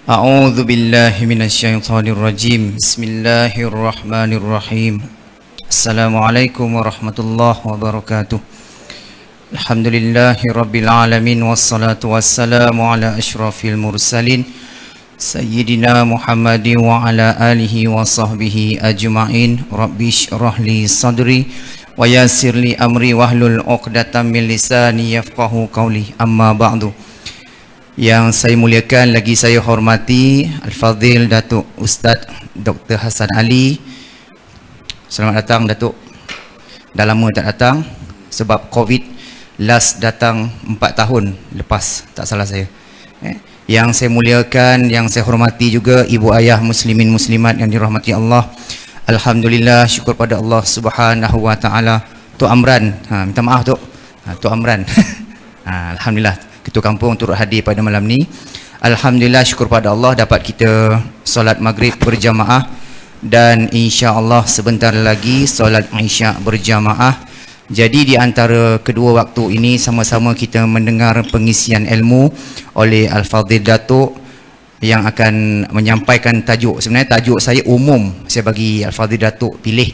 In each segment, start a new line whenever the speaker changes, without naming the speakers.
A'udzu billahi minasyaitonir rajim. Bismillahirrahmanirrahim. Assalamualaikum warahmatullahi wabarakatuh. Alhamdulillahi rabbil alamin wassalatu wassalamu ala asyrafil mursalin Sayyidina Muhammadin wa ala alihi wa sahbihi ajma'in. Rabbi shrah li sadri wa yassir li amri wahlul 'uqdatam min lisani yafqahu qawli. Amma ba'du. Yang saya muliakan lagi saya hormati Al-Fadhil Datuk Ustaz Dr. Hassan Ali. Selamat datang Datuk. Dah lama tak datang sebab Covid. Last datang 4 tahun lepas, tak salah saya. Yang saya muliakan, yang saya hormati juga ibu ayah muslimin muslimat yang dirahmati Allah. Alhamdulillah, syukur pada Allah Subhanahu wa taala. Tok Amran, minta maaf Tok. Tok Amran. Alhamdulillah Ketua Kampung turut hadir pada malam ni. Alhamdulillah, syukur pada Allah dapat kita solat maghrib berjamaah dan insya-Allah sebentar lagi solat Isyak berjamaah. Jadi di antara kedua waktu ini sama-sama kita mendengar pengisian ilmu oleh Al-Fadhil Datuk yang akan menyampaikan tajuk. Sebenarnya tajuk saya umum, saya bagi Al-Fadhil Datuk pilih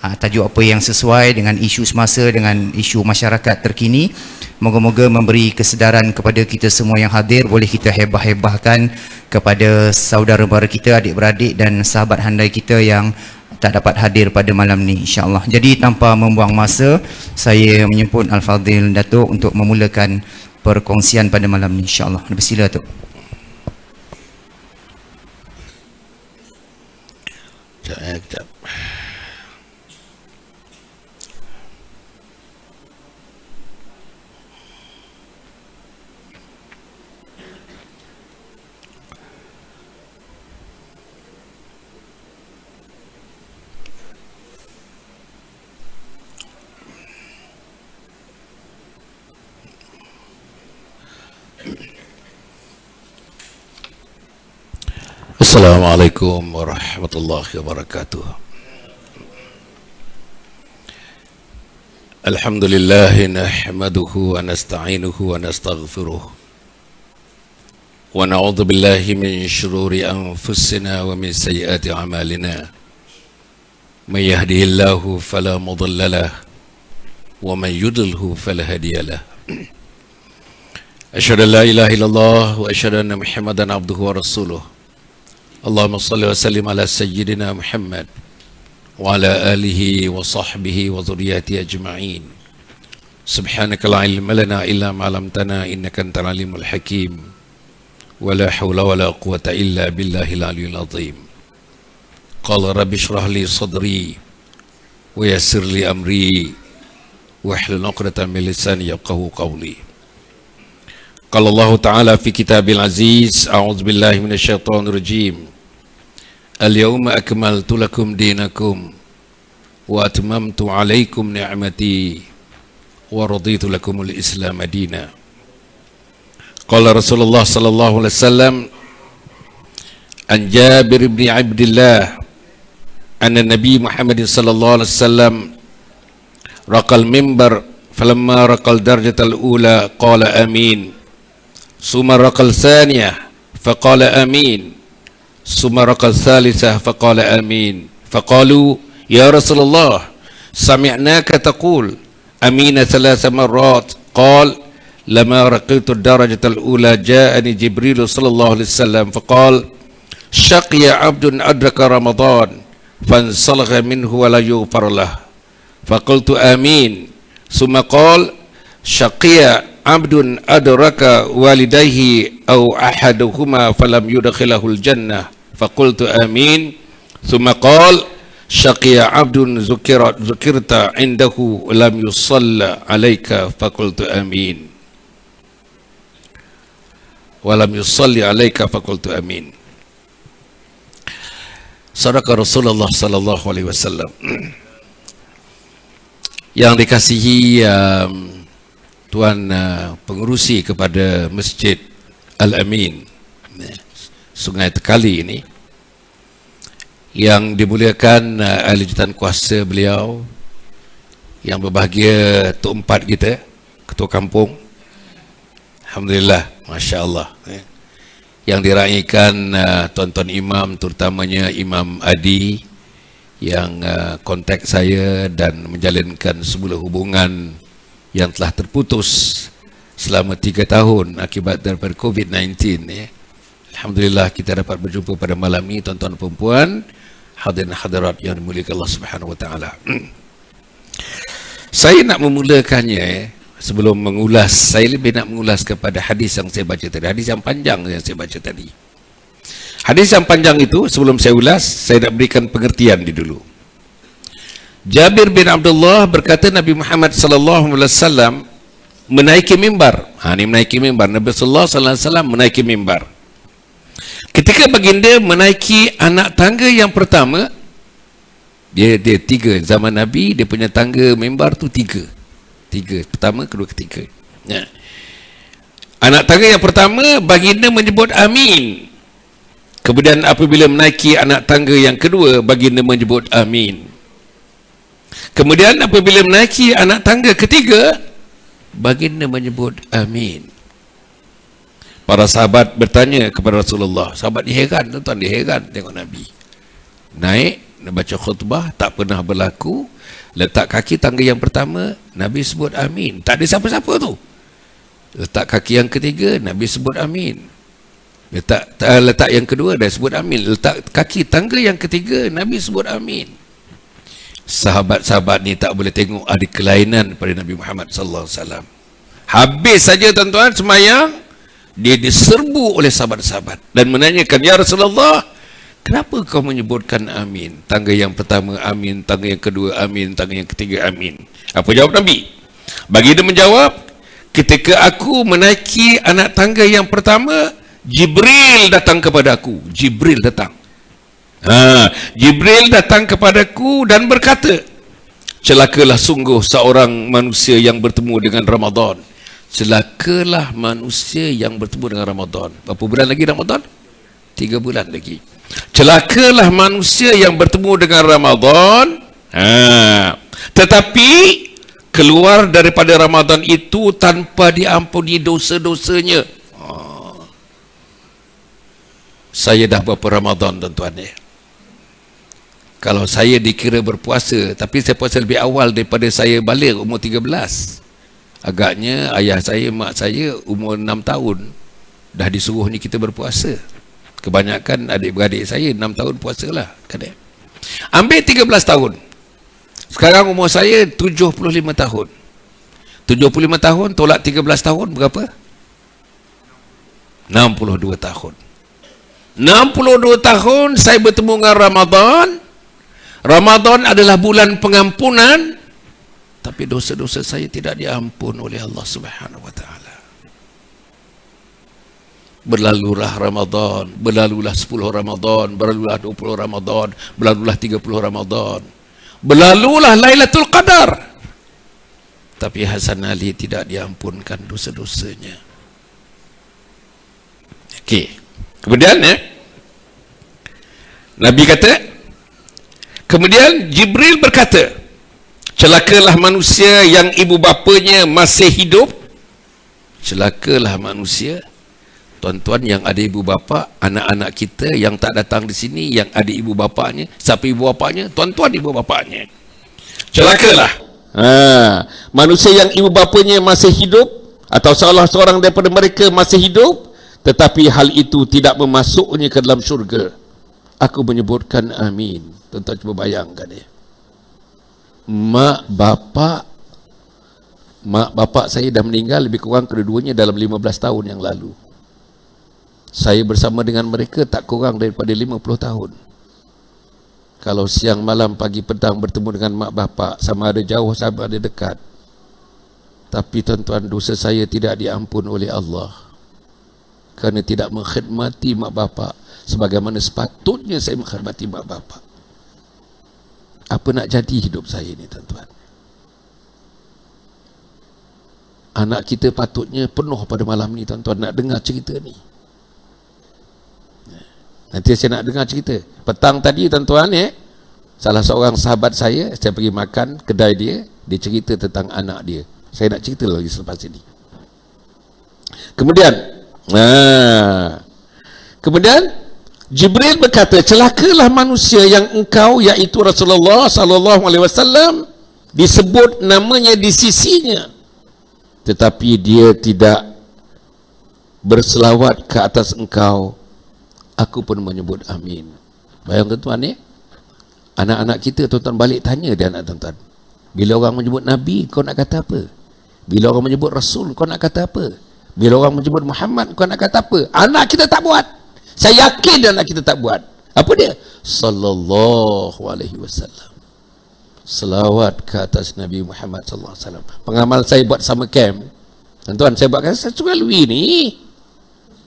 tajuk apa yang sesuai dengan isu semasa, dengan isu masyarakat terkini. Moga-moga memberi kesedaran kepada kita semua yang hadir. Boleh kita hebah-hebahkan kepada saudara-mara kita, adik-beradik dan sahabat handai kita yang tak dapat hadir pada malam ni, insya-Allah. Jadi tanpa membuang masa, saya menyemput Al-Fadhil Datuk untuk memulakan perkongsian pada malam ni, insya-Allah. Bersila Datuk.
Sekejap. Assalamualaikum warahmatullahi wabarakatuh. Alhamdulillah nahmaduhu wa nasta'inuhu wa nastaghfiruh wa na'udzu billahi min shururi anfusina wa min sayyiati a'malina. May yahdihillahu fala mudilla lahu wa man yudlilhu fala hadiya lahu. Asyhadu an la ilaha illallah wa asyhadu anna Muhammadan abduhu wa rasuluh. Allahumma salli wa sallim ala sayyidina Muhammad wa ala alihi wa sahbihi wa dhurriyyati ajma'in. Subhanaka la ilma lana illa ma 'allamtana innaka antal alimul hakim. Wa la hawla wa la quwwata illa billahil aliyyil azim. Qala rabbi shrah li sadri wa yassir li amri wahlul 'uqdatam min lisani yafqahu qawli. Qala Allah Ta'ala fi kitabil aziz, a'udzu billahi minasyaitonir rajim. Al-yawma akmaltu lakum dinakum wa atmamtu 'alaikum ni'mati wa raditu lakumul Islam madina. Qala Rasulullah sallallahu alaihi wasallam an Jabir bin Abdullah anna Nabi Muhammad sallallahu alaihi wasallam raqal mimbar falamma raqal darajatal ula qala amin. ثم رقى الثانية فقال آمين ثم رقى الثالثة فقال آمين فقالوا يا رسول الله سمعناك تقول آمين 3 مرات قال لما رقيت الدرجة الأولى جاءني جبريل صلى الله عليه وسلم فقال شقي عبد أدرك رمضان فانسلخ منه ولا يغفر له فقلت آمين ثم قال شقي abdun adraka walidayhi aw ahaduhuma falam yudkhilahul jannah faqultu amin thumma qala syaqiya abdun zukirta indahu lam yusalla alayka faqultu amin wa lam yusalli alayka faqultu amin. Sadaqa Rasulullah sallallahu alaihi wasallam. Yang dikasihi Tuan pengurusi kepada Masjid Al-Amin Sungai Tekali ini, yang dimuliakan ahli jawatan kuasa beliau, yang berbahagia Tok Empat kita, Ketua Kampung, Alhamdulillah, Masya Allah. yang diraikan tuan-tuan imam, terutamanya Imam Adi yang kontak saya dan menjalinkan sebuah hubungan yang telah terputus selama 3 tahun akibat daripada COVID-19 ya. Alhamdulillah kita dapat berjumpa pada malam ini tuan-tuan dan puan, hadirin hadirat yang dimuliakan Allah Subhanahu wa taala. Saya nak memulakannya sebelum mengulas, saya lebih nak mengulas kepada hadis yang saya baca tadi, hadis yang panjang yang saya baca tadi. Hadis yang panjang itu sebelum saya ulas, saya nak berikan pengertian dulu. Jabir bin Abdullah berkata Nabi Muhammad sallallahu alaihi wasallam menaiki mimbar. Ini menaiki mimbar. Nabi sallallahu alaihi wasallam menaiki mimbar. Ketika baginda menaiki anak tangga yang pertama, dia 3 zaman Nabi, dia punya tangga mimbar tu 3. Pertama, kedua, ketiga. Ya. Anak tangga yang pertama, baginda menyebut amin. Kemudian apabila menaiki anak tangga yang kedua, baginda menyebut amin. Kemudian apabila menaiki anak tangga ketiga, baginda menyebut amin. Para sahabat bertanya kepada Rasulullah. Sahabat diheran, tuan-tuan, diheran tengok Nabi naik, nak baca khutbah, tak pernah berlaku. Letak kaki tangga yang pertama, Nabi sebut amin. Tak ada siapa-siapa tu. Letak kaki yang ketiga, Nabi sebut amin. Letak yang kedua, dah sebut amin. Letak kaki tangga yang ketiga, Nabi sebut amin. Sahabat-sahabat ni tak boleh tengok ada kelainan pada Nabi Muhammad sallallahu alaihi wasallam. Habis saja tuan-tuan semayang, dia diserbu oleh sahabat-sahabat dan menanyakan, ya Rasulullah, kenapa kau menyebutkan amin? Tangga yang pertama amin, tangga yang kedua amin, tangga yang ketiga amin. Apa jawab Nabi? Baginda menjawab, ketika aku menaiki anak tangga yang pertama, Jibril datang kepada aku. Jibril datang. Jibril datang kepadaku dan berkata, celakalah sungguh seorang manusia yang bertemu dengan Ramadan. Celakalah manusia yang bertemu dengan Ramadan. Berapa bulan lagi Ramadan? 3 bulan lagi. Celakalah manusia yang bertemu dengan Ramadan, tetapi keluar daripada Ramadan itu tanpa diampuni dosa-dosanya. Saya dah berapa Ramadan tuan-tuan ya? Kalau saya dikira berpuasa, tapi saya puasa lebih awal daripada saya balik umur 13. Agaknya ayah saya, mak saya umur 6 tahun dah disuruh ni kita berpuasa. Kebanyakan adik-beradik saya 6 tahun puasa lah. Ambil 13 tahun. Sekarang umur saya 75 tahun. 75 tahun tolak 13 tahun berapa? 62 tahun. 62 tahun saya bertemu dengan Ramadan. Ramadan adalah bulan pengampunan, tapi dosa-dosa saya tidak diampun oleh Allah Subhanahu wa taala. Berlalulah Ramadan, berlalulah 10 Ramadan, berlalulah 20 Ramadan, berlalulah 30 Ramadan, berlalulah Lailatul Qadar, tapi Hasan Ali tidak diampunkan dosa-dosanya. Okey. Kemudian Nabi kata, kemudian Jibril berkata, celakalah manusia yang ibu bapanya masih hidup. Celakalah manusia, tuan-tuan, yang ada ibu bapa, anak-anak kita yang tak datang di sini, yang ada ibu bapanya. Siapa ibu bapanya? Tuan-tuan ibu bapanya. Celakalah manusia yang ibu bapanya masih hidup, atau salah seorang daripada mereka masih hidup, tetapi hal itu tidak memasuknya ke dalam syurga. Aku menyebutkan amin. Tuan-tuan cuba bayangkan ya. Mak bapak saya dah meninggal lebih kurang kedua-duanya dalam 15 tahun yang lalu. Saya bersama dengan mereka tak kurang daripada 50 tahun. Kalau siang malam pagi petang bertemu dengan mak bapak, sama ada jauh sama ada dekat. Tapi tuan-tuan, dosa saya tidak diampun oleh Allah kerana tidak mengkhidmati mak bapak sebagaimana sepatutnya saya mengkhidmati mak bapak. Apa nak jadi hidup saya ni tuan-tuan? Anak kita patutnya penuh pada malam ni tuan-tuan nak dengar cerita ni. Nanti saya nak dengar cerita. Petang tadi tuan-tuan salah seorang sahabat saya pergi makan kedai dia cerita tentang anak dia. Saya nak cerita lagi selepas ini. Kemudian Kemudian Jibril berkata, celakalah manusia yang engkau, iaitu Rasulullah sallallahu alaihi wasallam, disebut namanya di sisinya, tetapi dia tidak berselawat ke atas engkau. Aku pun menyebut amin. Bayangkan tuan ni, anak-anak kita tuan-tuan balik tanya dia, anak tuan-tuan, bila orang menyebut Nabi, kau nak kata apa? Bila orang menyebut Rasul, kau nak kata apa? Bila orang menyebut Muhammad, kau nak kata apa? Anak kita tak buat. Saya yakin anak kita tak buat. Apa dia? Sallallahu alaihi wasallam. Selawat ke atas Nabi Muhammad sallallahu alaihi wasallam. Pengamal saya buat summer camp. Tuan-tuan, saya buat saya suka lui ni.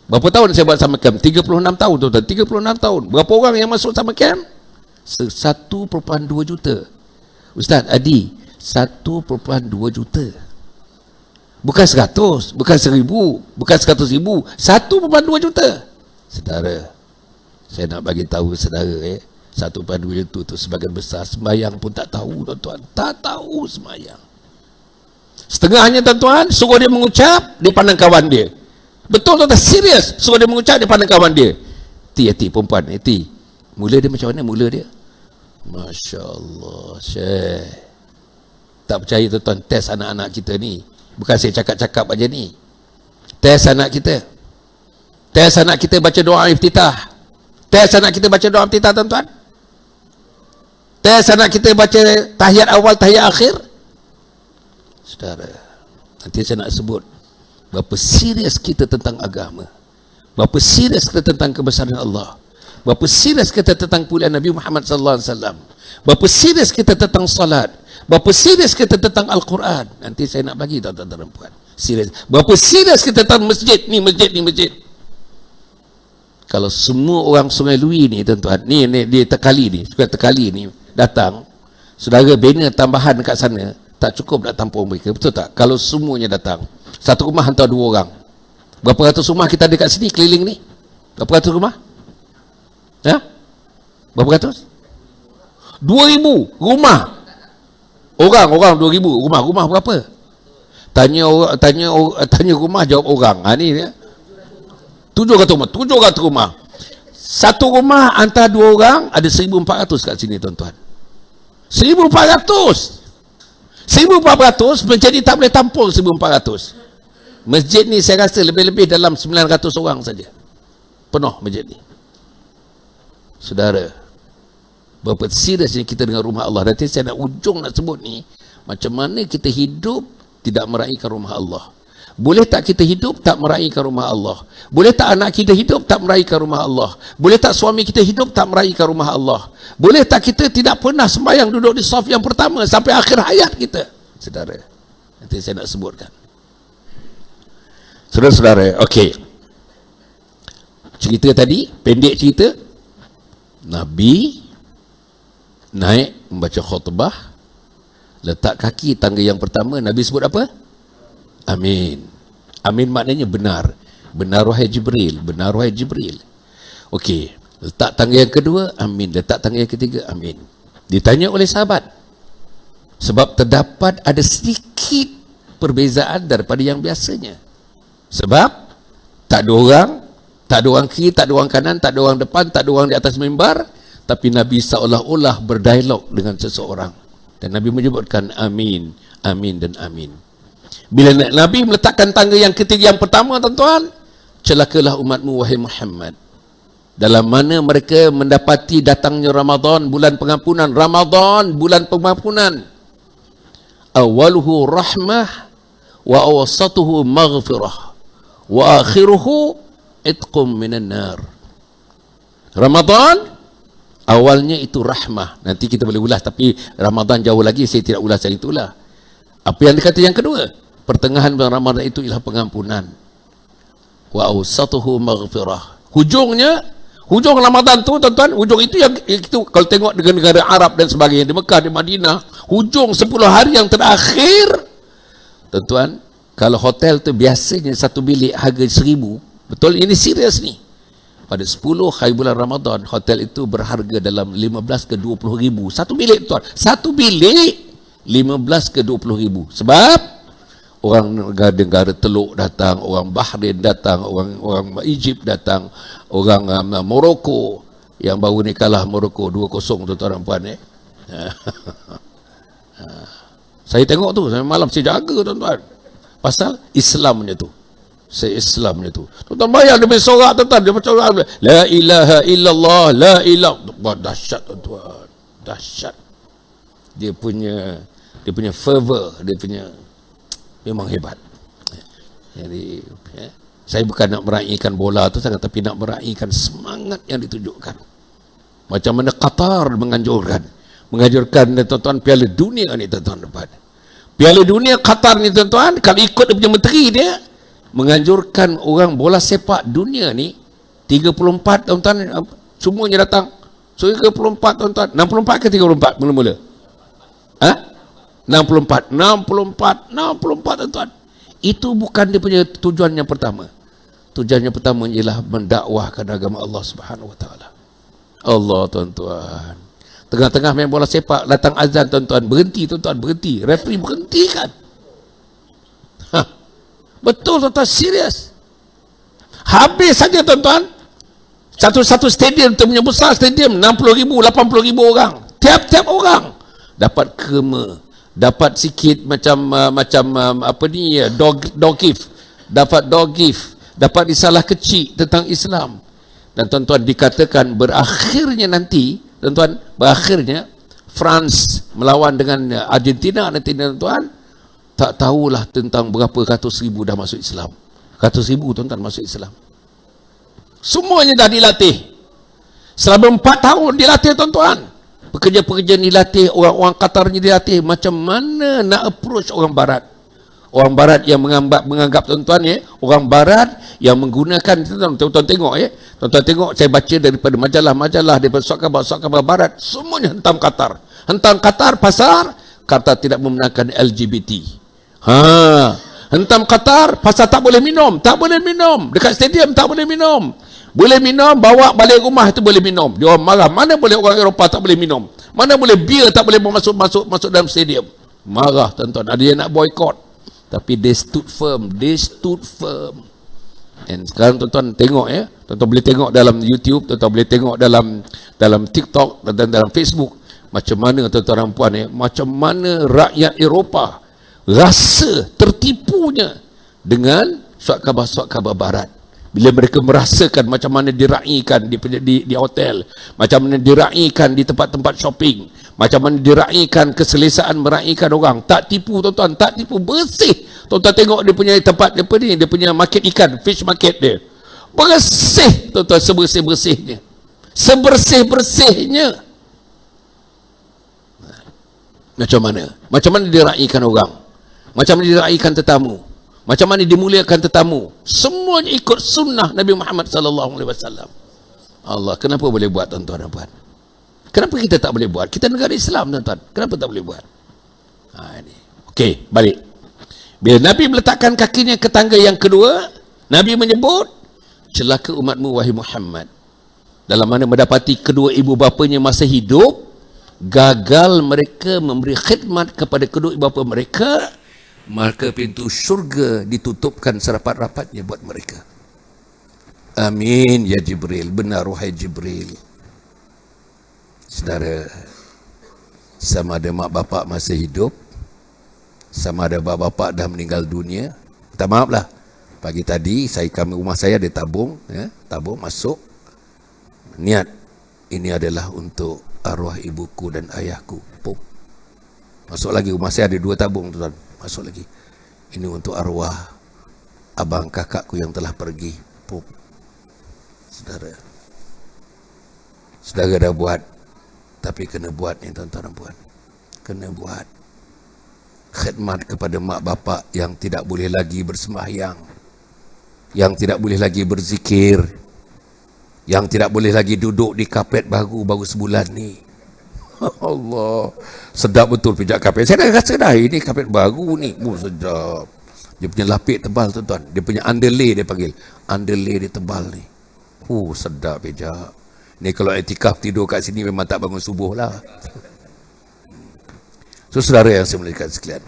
Berapa tahun saya buat summer camp? 36 tahun, tuan-tuan. 36 tahun. Berapa orang yang masuk summer camp? 1.2 juta. Ustaz, Adi, 1.2 juta. Bukan 100, bukan 1000, bukan 100,000, 1.2 juta. Saudara, saya nak bagi tahu saudara, 1.2 juta tu sebagian besar sembahyang pun tak tahu, tuan-tuan. Tak tahu sembahyang. Setengahnya, tuan-tuan, suruh dia mengucap, dia pandang kawan dia. Betul, tuan-tuan, serius. Suruh dia mengucap, dia pandang kawan dia. Ti perempuan, ti. Mula dia macam mana mula dia? Masya Allah, Syekh. Tak percaya, tuan-tuan, test anak-anak kita ni. Bukan saya cakap-cakap aja ni. Test anak kita. Test anak kita baca doa iftitah. Test anak kita baca doa iftitah, tuan-tuan. Test anak kita baca tahiyat awal, tahiyat akhir. Saudara, nanti saya nak sebut berapa serius kita tentang agama. Berapa serius kita tentang kebesaran Allah. Berapa serius kita tentang kemuliaan Nabi Muhammad sallallahu alaihi wasallam. Berapa serius kita tentang salat. Berapa serius kita tentang Al-Quran. Nanti saya nak bagi tuan-tuan dan puan. Serius. Berapa serius kita tentang masjid ni, masjid ni, masjid. Kalau semua orang Sungai Lui ni, tuan-tuan, ni dia Tekali ni, Sungai Tekali ni datang, saudara bina tambahan dekat sana, tak cukup nak tampung mereka, betul tak? Kalau semuanya datang, satu rumah hantar 2 orang. Berapa ratus rumah kita ada kat sini, keliling ni? Berapa ratus rumah? Ha? Berapa ratus? 2,000 rumah. Orang 2,000 rumah berapa? Tanya rumah, jawab orang. Ni dia. 700 rumah. Satu rumah antara 2 orang ada 1,400 kat sini, tuan-tuan. 1,400 menjadi tak boleh tampung 1,400. Masjid ni saya rasa lebih-lebih dalam 900 orang saja. Penuh masjid ni. Saudara, berapa seriusnya kita dengan rumah Allah. Nanti saya nak ujung nak sebut ni, macam mana kita hidup tidak meraihkan rumah Allah. Boleh tak kita hidup tak meraihkan rumah Allah? Boleh tak anak kita hidup tak meraihkan rumah Allah? Boleh tak suami kita hidup tak meraihkan rumah Allah? Boleh tak kita tidak pernah sembahyang duduk di saf yang pertama sampai akhir hayat kita? Saudara, nanti saya nak sebutkan. Saudara-saudara, okey. Cerita tadi, pendek cerita, Nabi naik membaca khutbah, letak kaki tangga yang pertama, Nabi sebut apa? Amin. Amin maknanya benar. Benar wahai Jibril, benar wahai Jibril. Okey, letak tangga yang kedua, amin. Letak tangga yang ketiga, amin. Ditanya oleh sahabat, sebab terdapat ada sedikit perbezaan daripada yang biasanya. Sebab tak ada orang kiri, tak ada orang kanan, tak ada orang depan, tak ada orang di atas mimbar, tapi Nabi seolah-olah berdialog dengan seseorang. Dan Nabi menyebutkan amin, amin dan amin. Bila Nabi meletakkan tangga yang ketiga yang pertama, tuan-tuan, celakalah umatmu wahai Muhammad, dalam mana mereka mendapati datangnya Ramadan, bulan pengampunan. Ramadan, bulan pengampunan. Awaluhu rahmah, wa awasatuhu maghfirah, wa akhiruhu itqum minan nar. Ramadan awalnya itu rahmah. Nanti kita boleh ulas, tapi Ramadan jauh lagi, saya tidak ulas yang itulah. Apa yang dikata yang kedua? Pertengahan bulan Ramadan itu ialah pengampunan. Wa awsatuhu maghfirah. Hujung Ramadan tu, tuan-tuan, hujung itu yang itu kalau tengok negara-negara Arab dan sebagainya, di Mekah, di Madinah, hujung 10 hari yang terakhir, tuan-tuan, kalau hotel tu biasanya satu bilik harga 1,000, betul, ini serius ni. Pada 10 hari bulan Ramadan, hotel itu berharga dalam 15 ke 20 ribu. Satu bilik, tuan. Satu bilik 15 ke 20 ribu. Sebab orang negara Teluk datang, orang Bahrain datang, orang Egypt datang, orang Morocco yang baru ni kalah Morocco 2-0 tuan-tuan dan puan. Saya tengok tu, saya malam saya jaga tuan-tuan. Pasal Islamnya tu. Islamnya tu. Tuan-tuan bayar dia punya sorak tuan-tuan, dia macam orang la ilaha illallah, la ilaha. Dahsyat tuan-tuan. Dahsyat. Dia punya fervor, dia punya memang hebat. Jadi saya bukan nak meraihkan bola tu sangat, tapi nak meraihkan semangat yang ditunjukkan. Macam mana Qatar menganjurkan tuan-tuan Piala Dunia ni tuan-tuan dapat. Piala Dunia Qatar ni tuan-tuan, kalau ikut dia punya menteri dia, menganjurkan orang bola sepak dunia ni 34 tuan-tuan, semuanya datang. So 34 tuan-tuan, 64 ke 34 mula-mula? 64 tuan-tuan. Itu bukan dia punya tujuan yang pertama. Tujuan yang pertama ialah mendakwahkan agama Allah Subhanahu Wa Taala. Allah tuan-tuan. Tengah-tengah main bola sepak, datang azan tuan-tuan, berhenti tuan-tuan, berhenti. Referee berhentikan. Betul tuan-tuan, serius. Habis saja tuan-tuan. Satu stadium tu punya besar stadium, 60,000, 80,000 orang. Tiap-tiap orang dapat kerma, dapat sikit macam apa ni, dog gift, dapat dog gift, dapat risalah kecil tentang Islam. Dan tuan-tuan dikatakan berakhirnya nanti, tuan-tuan, berakhirnya France melawan dengan Argentina nanti tuan-tuan, tak tahulah tentang berapa ratus ribu dah masuk Islam. Ratus ribu tuan-tuan masuk Islam. Semuanya dah dilatih. Selama 4 tahun dilatih tuan-tuan. Pekerja-pekerja dilatih, orang-orang Qatar ni dilatih macam mana nak approach orang barat. Orang barat yang menganggap tuan-tuan orang barat yang menggunakan, tuan-tuan tengok tuan-tuan tengok, saya baca daripada majalah-majalah, daripada surat-khabar barat, semuanya hentam Qatar. Hentam Qatar pasal Qatar tidak membenarkan LGBT. Hentam Qatar pasal tak boleh minum, dekat stadium tak boleh minum. Boleh minum, bawa balik rumah itu boleh minum. Dia orang marah, mana boleh orang Eropah tak boleh minum? Mana boleh bir tak boleh masuk dalam stadium? Marah tuan-tuan, ada yang nak boycott. Tapi they stood firm. And sekarang tuan-tuan tengok tuan-tuan boleh tengok dalam YouTube, tuan-tuan boleh tengok dalam TikTok dan dalam Facebook, macam mana tuan-tuan dan puan macam mana rakyat Eropah rasa tertipunya dengan surat khabar barat. Bila mereka merasakan macam mana diraikan di hotel, macam mana diraikan di tempat-tempat shopping, macam mana diraikan keselesaan meraikan orang. Tak tipu tuan-tuan, tak tipu, bersih. Tuan-tuan tengok dia punya tempat dia punya market ikan, fish market dia. Bersih tuan-tuan, sebersih-bersihnya. Sebersih-bersihnya. Macam mana? Macam mana diraikan orang? Macam mana diraikan tetamu? Macam mana dimuliakan tetamu? Semuanya ikut sunnah Nabi Muhammad sallallahu alaihi wasallam. Allah, kenapa boleh buat tuan-tuan dan puan? Kenapa kita tak boleh buat? Kita negara Islam tuan-tuan. Kenapa tak boleh buat? Ini. Okey, balik. Bila Nabi meletakkan kakinya ke tangga yang kedua, Nabi menyebut, celaka umatmu wahai Muhammad. Dalam mana mendapati kedua ibu bapanya masih hidup, gagal mereka memberi khidmat kepada kedua ibu bapa mereka, maka pintu syurga ditutupkan serapat-rapatnya buat mereka. Amin ya Jibril. Benar wahai Jibril. Saudara, sama ada mak bapak masih hidup, sama ada bapak dah meninggal dunia. Minta maaf lah, pagi tadi rumah saya ada tabung, tabung masuk. Niat ini adalah untuk arwah ibuku dan ayahku. Pum. Masuk lagi, rumah saya ada 2 tabung tuan. Masuk lagi. Ini untuk arwah abang kakakku yang telah pergi. Pum. Saudara dah buat, tapi kena buat ni tuan-tuan dan puan. Kena buat. Khidmat kepada mak bapak yang tidak boleh lagi bersembahyang, yang tidak boleh lagi berzikir, yang tidak boleh lagi duduk di kapet baru sebulan ni. Allah, sedap betul pijak kapet. Saya dah rasa dah ini kapet baru ni. Sedap. Dia punya lapik tebal tuan-tuan. Dia punya underlay dia panggil. Underlay dia tebal ni. Sedap pijak. Ni kalau etikaf tidur kat sini memang tak bangun subuh lah. So saudara yang saya muliakan sekalian,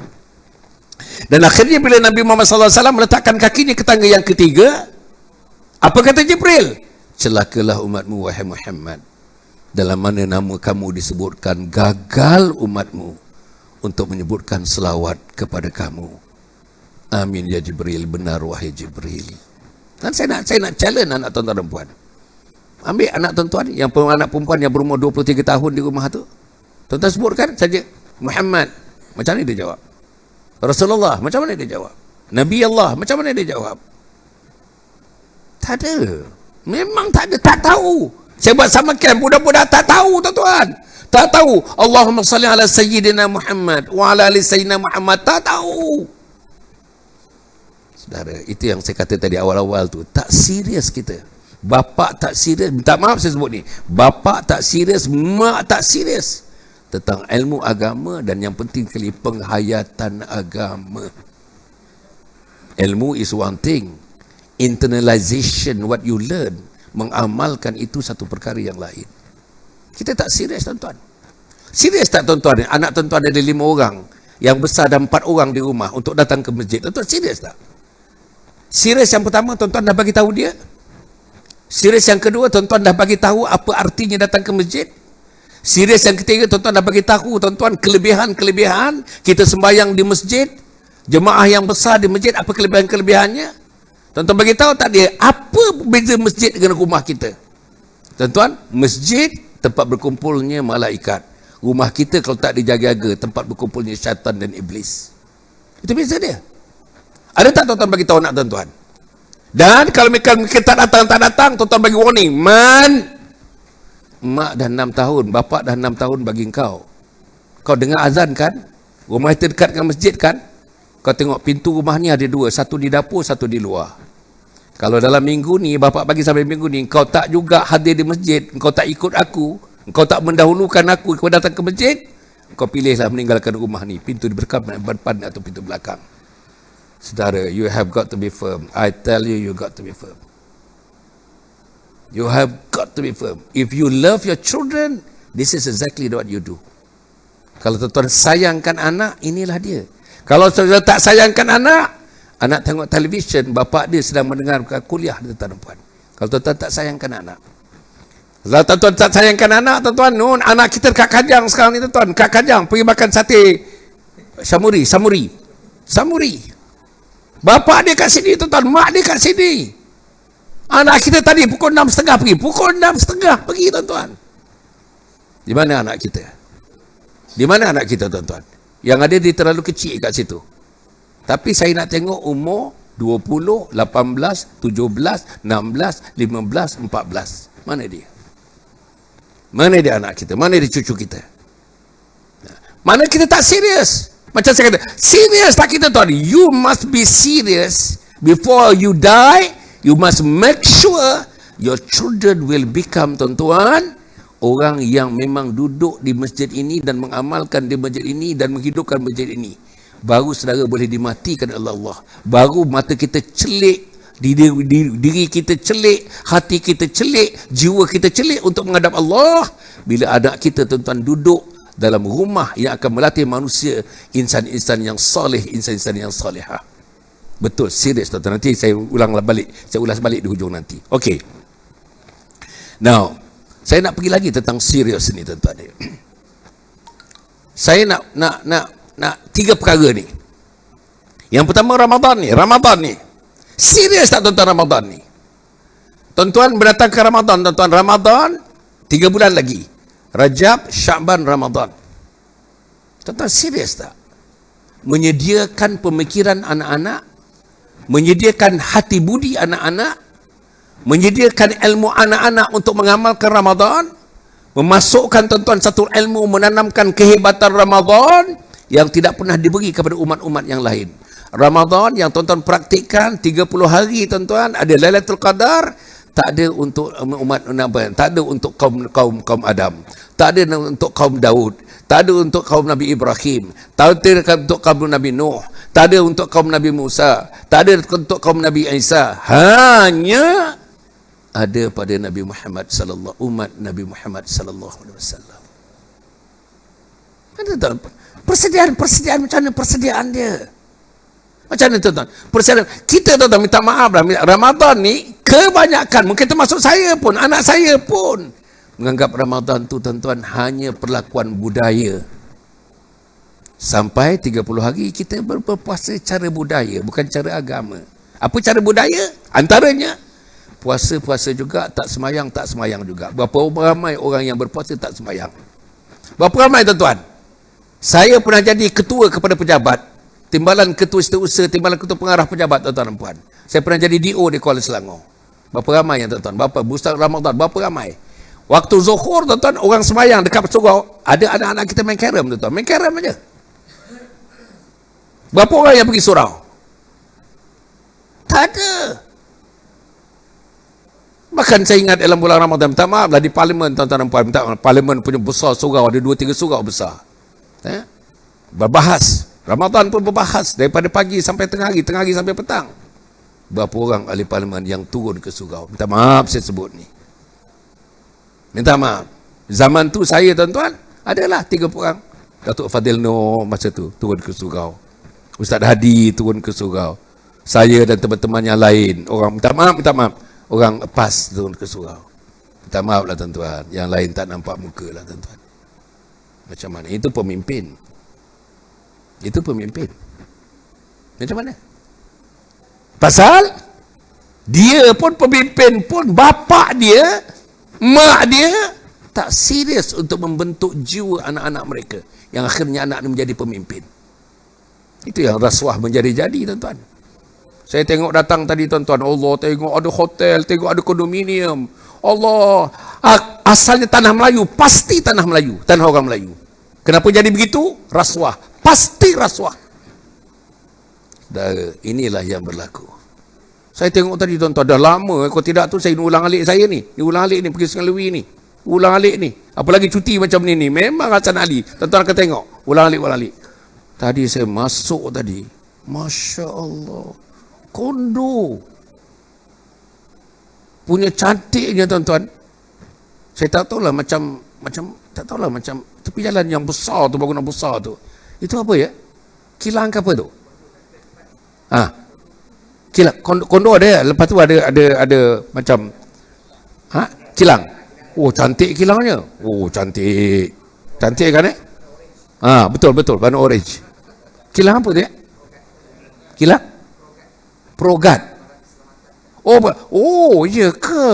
Dan akhirnya bila Nabi Muhammad SAW meletakkan kakinya ke tangga yang ketiga, apa kata Jibril? Celakalah umatmu wahai Muhammad, dalam mana nama kamu disebutkan, gagal umatmu untuk menyebutkan selawat kepada kamu. Amin ya Jibril, benar wahai Jibril. Dan saya nak challenge anak tuan-tuan dan puan. Ambil anak tuan-tuan, anak perempuan yang berumur 23 tahun di rumah tu, tuan-tuan sebutkan saja Muhammad, macam mana dia jawab? Rasulullah, macam mana dia jawab? Nabi Allah, macam mana dia jawab? Tak ada. Memang tak ada, tak tahu. Saya buat sama camp, budak-budak tak tahu tuan-tuan. Tak tahu. Allahumma salli ala Sayyidina Muhammad wa ala ali Sayyidina Muhammad. Tak tahu. Saudara, itu yang saya kata tadi awal-awal tu. Tak serius kita. Bapa tak serius. Minta maaf saya sebut ni. Bapa tak serius, mak tak serius tentang ilmu agama, dan yang penting sekali penghayatan agama. Ilmu is one thing, internalization what you learn, mengamalkan itu satu perkara yang lain. Kita tak serius tuan-tuan. Serius tak tuan-tuan? Anak tuan-tuan ada 5 orang, yang besar ada 4 orang di rumah untuk datang ke masjid. Tuan-tuan serius tak? Serius yang pertama, tuan-tuan dah bagi tahu dia. Serius yang kedua, tuan-tuan dah bagi tahu apa artinya datang ke masjid. Serius yang ketiga, tuan-tuan dah bagi tahu tuan-tuan kelebihan-kelebihan kita sembahyang di masjid, jemaah yang besar di masjid, apa kelebihan-kelebihannya. Tuan-tuan bagi tahu tak dia apa beza masjid dengan rumah kita? Tuan-tuan, masjid tempat berkumpulnya malaikat. Rumah kita kalau tak dijaga-jaga, tempat berkumpulnya syaitan dan iblis. Itu beza dia. Ada tak tuan-tuan bagi tahu anak tuan-tuan? Dan kalau mereka tak datang, tuan-tuan bagi warning. Mak dah 6 tahun, bapak dah 6 tahun bagi kau. Kau dengar azan kan? Rumah kita dekat dengan masjid kan? Kau tengok pintu rumah ni ada 2, satu di dapur, satu di luar. Kalau dalam minggu ni, bapak bagi sampai minggu ni, kau tak juga hadir di masjid, kau tak ikut aku, kau tak mendahulukan aku, kau datang ke masjid, kau pilihlah meninggalkan rumah ni, pintu di depan atau pintu belakang. Saudara, you have got to be firm. I tell you, you got to be firm. You have got to be firm. If you love your children, this is exactly what you do. Kalau tuan-tuan sayangkan anak, inilah dia. Kalau tuan-tuan tak sayangkan anak tengok televisyen, bapak dia sedang mendengar kuliah, tuan-tuan. Kalau tuan-tuan tak sayangkan anak. Kalau tuan-tuan tak sayangkan anak, tuan-tuan, anak kita dekat Kajang sekarang ni, tuan-tuan. Dekat Kajang, pergi makan sate samuri. Bapak dia kat sini, tuan-tuan. Mak dia kat sini. Anak kita tadi pukul 6.30 pergi. Pukul 6.30 pergi, tuan-tuan. Di mana anak kita? Di mana anak kita, tuan-tuan? Yang ada dia terlalu kecil kat situ. Tapi saya nak tengok umur 20, 18, 17, 16, 15, 14. Mana dia? Mana dia anak kita? Mana dia cucu kita? Mana kita tak serius? Macam saya kata, serius tak kita, tuan? You must be serious before you die. You must make sure your children will become, tuan-tuan, orang yang memang duduk di masjid ini dan mengamalkan di masjid ini dan menghidupkan masjid ini. Baru saudara boleh dimatikan oleh Allah. Baru mata kita celik, diri kita celik, hati kita celik, jiwa kita celik untuk menghadap Allah. Bila anak kita, tuan-tuan, duduk dalam rumah yang akan melatih manusia, insan-insan yang soleh, insan-insan yang solehah. Betul, serius tuan-tuan. Nanti saya ulas balik di hujung nanti. Okey. Now, saya nak pergi lagi tentang serius ni, tuan-tuan. Saya nak 3 perkara ni. Yang pertama Ramadan ni. Serius tak tuan-tuan Ramadan ni? Tuan-tuan berdatang ke Ramadan, tuan-tuan. Ramadan 3 bulan lagi. Rajab, Sya'ban, Ramadan. Tuan-tuan serius tak? Menyediakan pemikiran anak-anak, menyediakan hati budi anak-anak, menyediakan ilmu anak-anak untuk mengamalkan Ramadan, memasukkan tuan-tuan satu ilmu, menanamkan kehebatan Ramadan yang tidak pernah diberi kepada umat-umat yang lain. Ramadan yang tuan-tuan praktikkan 30 hari, tuan-tuan, ada Lailatul Qadar, tak ada untuk umat, tak ada untuk kaum Adam, tak ada untuk kaum Daud, tak ada untuk kaum Nabi Ibrahim, tak ada untuk kaum Nabi Nuh, tak ada untuk kaum Nabi Musa, tak ada untuk kaum Nabi Isa. Hanya ada pada Nabi Muhammad sallallahu, umat Nabi Muhammad sallallahu alaihi wasallam. Persediaan macam mana persediaan dia? Macam mana tuan-tuan? Persoalan kita tuan-tuan minta maaf lah. Ramadan ni kebanyakan, mungkin termasuk saya pun, anak saya pun menganggap Ramadan tu tuan-tuan hanya perlakuan budaya. Sampai 30 hari kita berpuasa cara budaya, bukan cara agama. Apa cara budaya? Antaranya puasa-puasa juga, tak semayang juga. Berapa ramai orang yang berpuasa tak semayang? Berapa ramai tuan-tuan? Saya pernah jadi ketua kepada pejabat, timbalan ketua setiausaha, timbalan ketua pengarah pejabat, tuan-tuan dan puan. Saya pernah jadi DO di Kuala Selangor. Berapa ramai yang tuan-tuan? Berapa Ustaz Ramadan? Berapa ramai? Waktu Zuhur tuan-tuan, orang semayang dekat surau, ada anak-anak kita main carom tuan-tuan. Main carom aja. Berapa orang yang pergi surau? Tak ada. Bahkan saya ingat dalam bulan Ramadan, minta maaf lah di parlimen tuan-tuan dan puan, minta maaf, parlimen punya besar surau, ada 2-3 surau besar. Berbahas. Ramadan pun berbahas daripada pagi sampai tengah hari sampai petang. Berapa orang ahli parlimen yang turun ke surau? Minta maaf saya sebut ni. Minta maaf. Zaman tu saya tuan-tuan, adalah 3 orang. Datuk Fadil Noor masa tu turun ke surau. Ustaz Hadi turun ke surau. Saya dan teman-teman yang lain, orang minta maaf. Orang PAS turun ke surau. Minta maaf lah tuan-tuan. Yang lain tak nampak muka lah tuan-tuan. Macam mana? Itu pemimpin. Itu pemimpin. Macam mana? Pasal dia pun pemimpin pun, bapak dia, mak dia tak serius untuk membentuk jiwa anak-anak mereka, yang akhirnya anak menjadi pemimpin. Itu yang rasuah menjadi-jadi tuan-tuan. Saya tengok datang tadi tuan-tuan, Allah, tengok ada hotel, tengok ada kondominium. Allah, asalnya tanah Melayu, pasti tanah Melayu, tanah orang Melayu. Kenapa jadi begitu? Rasuah. Pasti rasuah. Dan inilah yang berlaku. Saya tengok tadi tuan-tuan, dah lama, kalau tidak tu saya ulang alik saya ni. Ulang alik ni, pergi Sengaluwi ni. Ulang alik ni. Apalagi cuti macam ni. Memang Hasan Ali. Tuan-tuan akan tengok. Ulang alik. Tadi saya masuk tadi. Masya Allah. Kondo. Punya cantiknya tuan-tuan. Saya tak tahulah macam tepi jalan yang besar tu, bangunan besar tu. Itu apa ya? Kilang ke apa tu? Kilang. Kondo ada, lepas tu ada macam kilang. Oh, cantik kilangnya. Oh, cantik. Cantik kan betul, warna orange. Kilang apa tu ya? Kilang Progat. Oh, ya ke?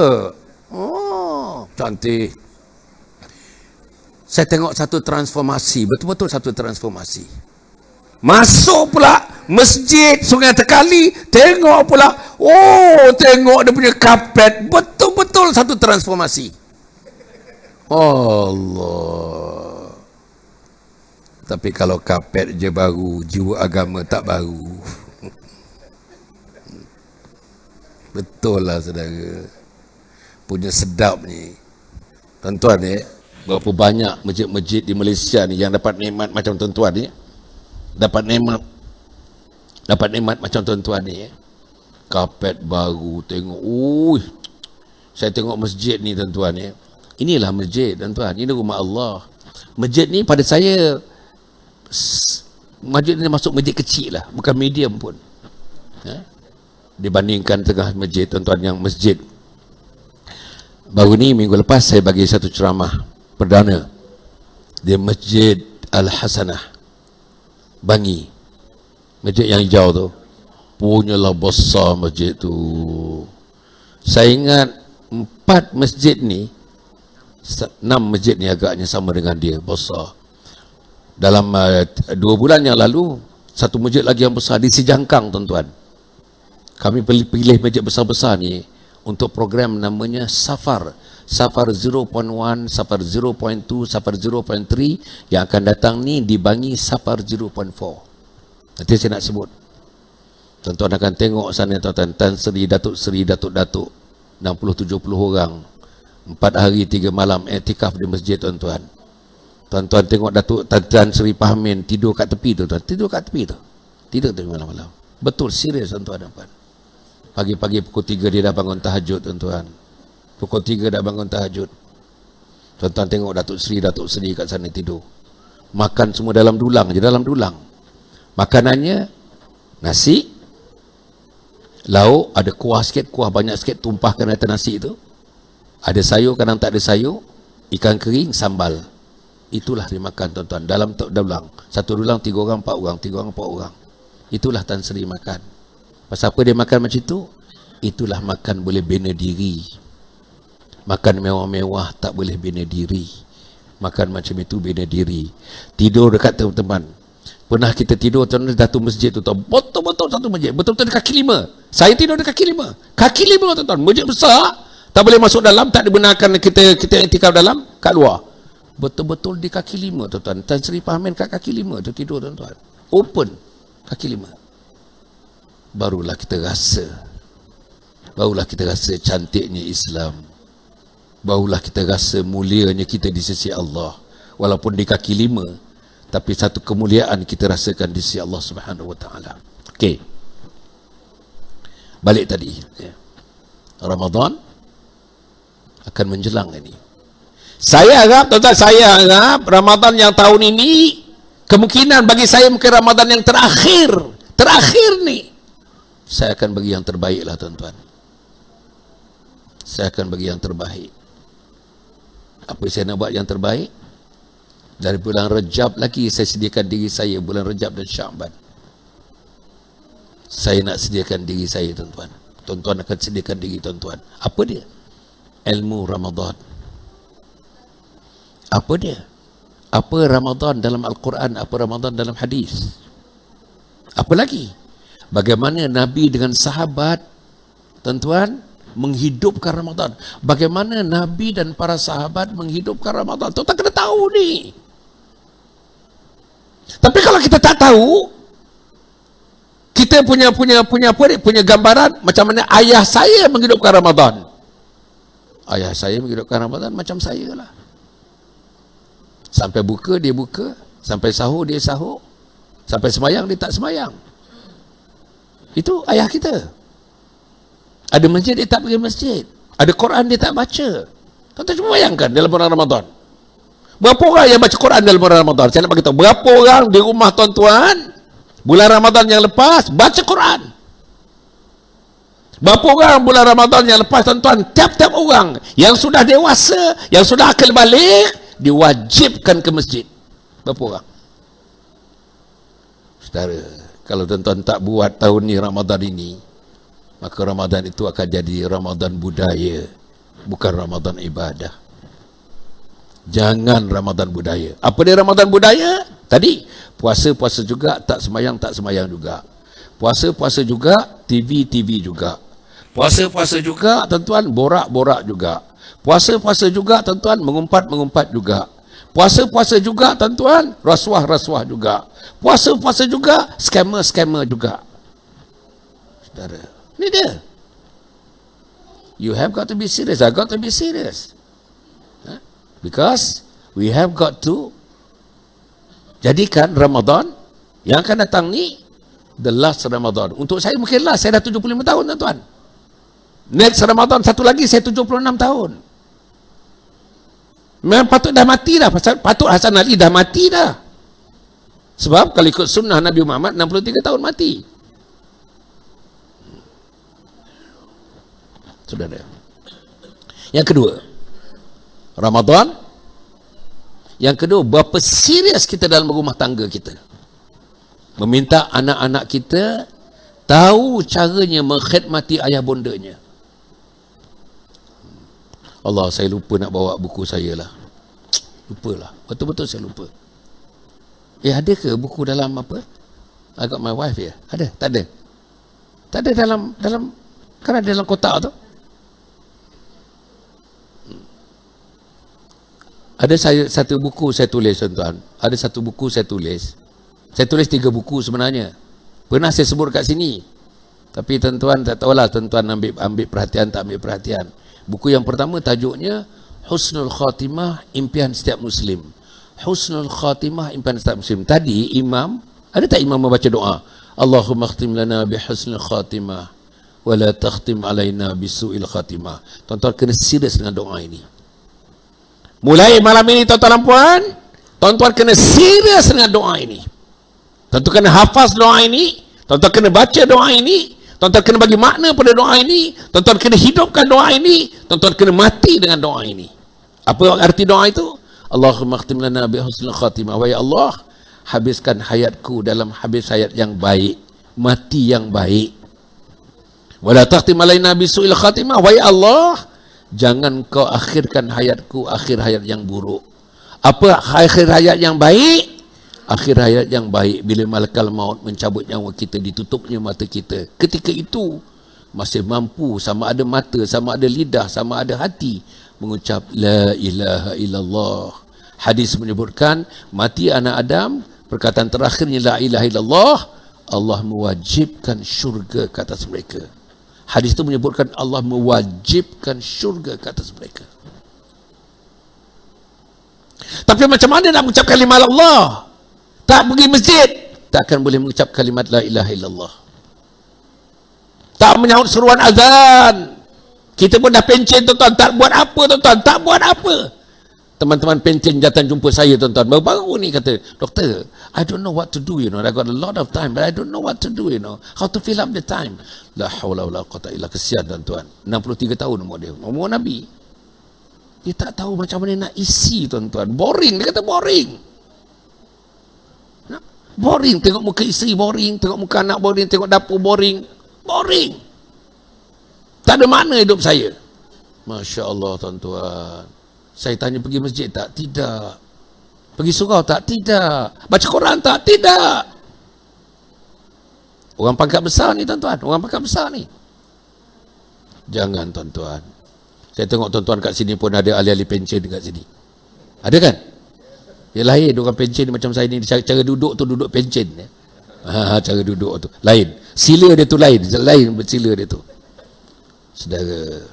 Oh, cantik. Saya tengok satu transformasi, betul-betul satu transformasi. Masuk pula masjid Sungai Tekali, tengok pula, tengok dia punya kapet, betul-betul satu transformasi. Allah. Tapi kalau kapet je baru, jiwa agama tak baru. Betul lah saudara. Punya sedap ni. Tuan-tuan berapa banyak masjid-masjid di Malaysia ni yang dapat nikmat macam tuan-tuan ni. Dapat nikmat macam tuan-tuan ni. Kapet baru, tengok. Saya tengok masjid ni tuan-tuan ni. Inilah masjid tuan-tuan. Ini rumah Allah. Masjid ni pada saya, masjid ni masuk masjid kecil lah, bukan medium pun. Dibandingkan tengah masjid tuan-tuan, yang masjid baru ni minggu lepas saya bagi satu ceramah perdana di Masjid Al-Hasanah Bangi, masjid yang hijau tu. Punyalah besar masjid tu. Saya ingat 4 masjid ni, 6 masjid ni agaknya sama dengan dia, besar. Dalam 2 bulan yang lalu, satu masjid lagi yang besar di Sijangkang tuan-tuan. Kami pilih masjid besar-besar ni untuk program namanya Safar 0.1, Safar 0.2, Safar 0.3. Yang akan datang ni di Bangi Safar 0.4. Nanti saya nak sebut. Tuan-tuan akan tengok sana tuan-tuan, Tan Sri, Datuk 60-70 orang, 4 hari 3 malam iktikaf di masjid tuan-tuan. Tuan-tuan tengok Datuk Tan Sri Pahamin tidur kat tepi tu tuan. Tidur kat tepi tu. Tidur malam-malam. Betul, serius tuan-tuan. Pagi-pagi pukul 3 dia dah bangun tahajud tuan-tuan. Pukul 3 dah bangun tahajud. Tuan-tuan tengok Datuk Sri kat sana tidur. Makan semua dalam dulang je, dalam dulang. Makanannya Nasi, lauk, ada kuah sikit, kuah banyak sikit, tumpahkan atas nasi itu. Ada sayur, kadang tak ada sayur. Ikan kering, sambal. Itulah dimakan tuan-tuan. Dalam dulang. Satu dulang 3 orang, 4 orang. 3 orang, 4 orang. Itulah Tan Sri makan. Pasal apa dia makan macam itu? Itulah makan boleh bina diri. Makan mewah-mewah tak boleh bina diri. Makan macam itu bina diri. Tidur dekat teman-teman. Pernah kita tidur tuan satu masjid tu, betul-betul satu masjid, betul-betul dekat kaki 5. Saya tidur dekat kaki 5. Kaki 5 tuan-tuan, masjid besar, tak boleh masuk dalam, tak dibenarkan kita iktikaf dalam, kat luar. Betul-betul di kaki 5 tuan-tuan. Tan Sri Pahamin kat kaki 5 tu tidur tuan-tuan. Open kaki 5. Barulah kita rasa cantiknya Islam. Barulah kita rasa mulianya kita di sisi Allah. Walaupun di kaki 5, tapi satu kemuliaan kita rasakan di sisi Allah Subhanahu wa taala. Okey. Balik tadi. Ramadan akan menjelang ini. Saya harap tuan-tuan, Ramadan yang tahun ini kemungkinan bagi saya mungkin Ramadan yang terakhir ni. Saya akan bagi yang terbaik lah tuan-tuan. Saya akan bagi yang terbaik. Apa saya nak buat yang terbaik? Dari bulan Rejab lagi saya sediakan diri saya, bulan Rejab dan Sya'ban. Saya nak sediakan diri saya tuan-tuan. Tuan-tuan akan sediakan diri tuan-tuan. Apa dia? Ilmu Ramadan. Apa dia? Apa Ramadan dalam Al-Quran, apa Ramadan dalam hadis? Apa lagi? Bagaimana Nabi dengan sahabat, tuan-tuan, menghidupkan Ramadan. Bagaimana Nabi dan para sahabat menghidupkan Ramadan. Tuan-tuan kena tahu ni. Tapi kalau kita tak tahu, kita punya gambaran macam mana ayah saya menghidupkan Ramadan. Ayah saya menghidupkan Ramadan macam saya lah. Sampai buka dia buka, sampai sahur dia sahur, sampai semayang dia tak semayang. Itu ayah kita. Ada masjid dia tak pergi masjid, ada Quran dia tak baca. Tuan-tuan cuba bayangkan dalam bulan Ramadan. Berapa orang yang baca Quran dalam bulan Ramadan? Saya nak beritahu, berapa orang di rumah tuan-tuan bulan Ramadan yang lepas baca Quran? Berapa orang bulan Ramadan yang lepas tuan-tuan, tiap-tiap orang yang sudah dewasa, yang sudah akal balik, diwajibkan ke masjid? Berapa orang? Saudara, kalau tuan-tuan tak buat tahun ni Ramadan ini, maka Ramadan itu akan jadi Ramadan budaya, bukan Ramadan ibadah. Jangan Ramadan budaya. Apa dia Ramadan budaya? Tadi, puasa-puasa juga, tak semayang juga. Puasa-puasa juga, TV juga. Puasa-puasa juga, tuan-tuan, borak-borak juga. Puasa-puasa juga, tuan-tuan, mengumpat-mengumpat juga. Puasa-puasa juga, tuan-tuan, rasuah-rasuah juga. Puasa-puasa juga, scammer-scammer juga. Saudara, ini dia. You have got to be serious. I got to be serious. Because we have got to jadikan Ramadan yang akan datang ni the last Ramadan. Untuk saya mungkin last, saya dah 75 tahun tuan-tuan. Next Ramadan satu lagi saya 76 tahun. Memang patut dah mati dah. Patut Hasan Ali dah mati dah. Sebab kalau ikut sunnah Nabi Muhammad 63 tahun mati. Saudara. Yang kedua, Ramadan. Yang kedua, berapa serius kita dalam rumah tangga kita. Meminta anak-anak kita tahu caranya mengkhidmati ayah bondanya. Allah, saya lupa nak bawa buku saya lah. Lupalah. Betul-betul saya lupa. Ada ke buku dalam apa? I got my wife here. Ada? Tak ada? Tak ada dalam kan ada dalam kotak tu? Ada satu buku saya tulis tuan-tuan. Ada satu buku saya tulis. Saya tulis 3 buku sebenarnya. Pernah saya sebut kat sini. Tapi tuan-tuan tak tahulah tuan-tuan ambil perhatian tak ambil perhatian. Buku yang pertama tajuknya Husnul Khatimah, Impian Setiap Muslim. Husnul Khatimah, Impian Setiap Muslim. Tadi imam, ada tak imam membaca doa? Allahumma khtim lana bi husnul khatimah wa la takhtim alaina bi su'il khatimah. Tuan-tuan kena serius dengan doa ini. Mulai malam ini tuan-tuan dan puan, tuan-tuan kena serius dengan doa ini. Tuan-tuan kena hafaz doa ini, Tuan-tuan kena baca doa ini, tuan-tuan kena bagi makna pada doa ini, tuan-tuan kena hidupkan doa ini, tuan-tuan kena mati dengan doa ini. Apa arti doa itu? Allahumma khtim lana bi husnil khatimah. Wahai Allah, habiskan hayatku dalam habis hayat yang baik, mati yang baik. Wala takhtim alaina bi su'il khatimah. Wahai Allah, jangan kau akhirkan hayatku akhir hayat yang buruk. Apa akhir hayat yang baik? Akhir hayat yang baik bila malakal maut mencabut nyawa kita, ditutupnya mata kita. Ketika itu masih mampu, sama ada mata, sama ada lidah, sama ada hati, mengucap la ilaha illallah. Hadis menyebutkan mati anak Adam, perkataan terakhirnya la ilaha illallah, Allah mewajibkan syurga ke atas mereka. Hadis itu menyebutkan Allah mewajibkan syurga ke atas mereka. Tapi macam mana nak mengucap kalimat Allah? Tak pergi masjid, tak akan boleh mengucap kalimat la ilaha illallah. Tak menyahut seruan azan. Kita pun dah pencen tuan-tuan, tak buat apa tuan-tuan, tak buat apa. Teman-teman pencen datang jumpa saya tuan-tuan, baru-baru ni kata, doktor, I don't know what to do, I got a lot of time, but I don't know what to do, how to fill up the time. La hawla wala quwwata illa, kesian tuan-tuan, 63 tahun umur dia, umur Nabi. Dia tak tahu macam mana nak isi tuan-tuan, boring, dia kata boring. Boring, tengok muka isteri boring, tengok muka anak boring, tengok dapur boring. Boring. Tak ada makna hidup saya. Masya Allah tuan-tuan. Saya tanya pergi masjid tak? Tidak. Pergi surau tak? Tidak. Baca Quran tak? Tidak. Orang pangkat besar ni tuan-tuan. Orang pangkat besar ni. Jangan tuan-tuan. Saya tengok tuan-tuan kat sini pun ada ahli-ahli pencen kat sini. Ada kan? Dia lain orang pencen macam saya ni, cara duduk tu duduk pencen. Cara duduk tu lain, sila dia tu lain bersila dia tu. Saudara,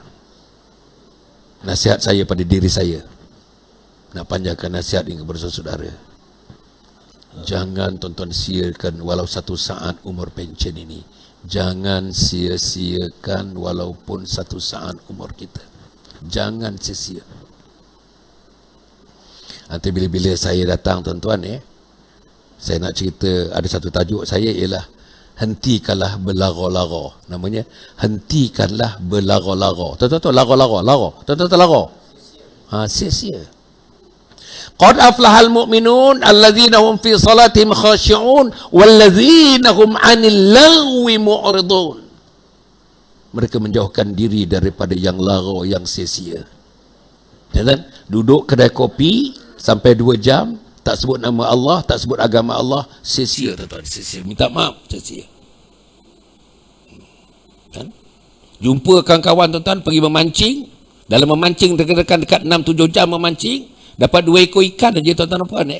nasihat saya pada diri saya, nak panjangkan nasihat ini kepada saudara, jangan tuan-tuan sia-siakan walau satu saat umur pencen ini. Jangan sia-siakan walaupun satu saat umur kita. Jangan sia-sia. Nanti bila-bila saya datang tuan-tuan, saya nak cerita, ada satu tajuk saya ialah hentikanlah berlara-lara. Namanya hentikanlah berlara-lara. Tuan-tuan lara-lara. Tuan-tuan lara. Sia-sia. Qad aflahal mu'minun allazina hum fi salatihim khashi'un wallazina hum 'anil lagwi mu'ridun. Mereka menjauhkan diri daripada yang lara, yang sia-sia. Dan duduk kedai kopi sampai 2 jam, tak sebut nama Allah, tak sebut agama Allah, sia-sia tuan-tuan, sia-sia. Minta maaf, sia-sia. Kan? Jumpa kawan-kawan tuan-tuan pergi memancing, dalam memancing dekat 6-7 jam memancing, dapat 2 ekor ikan aja tuan-tuan dan puan.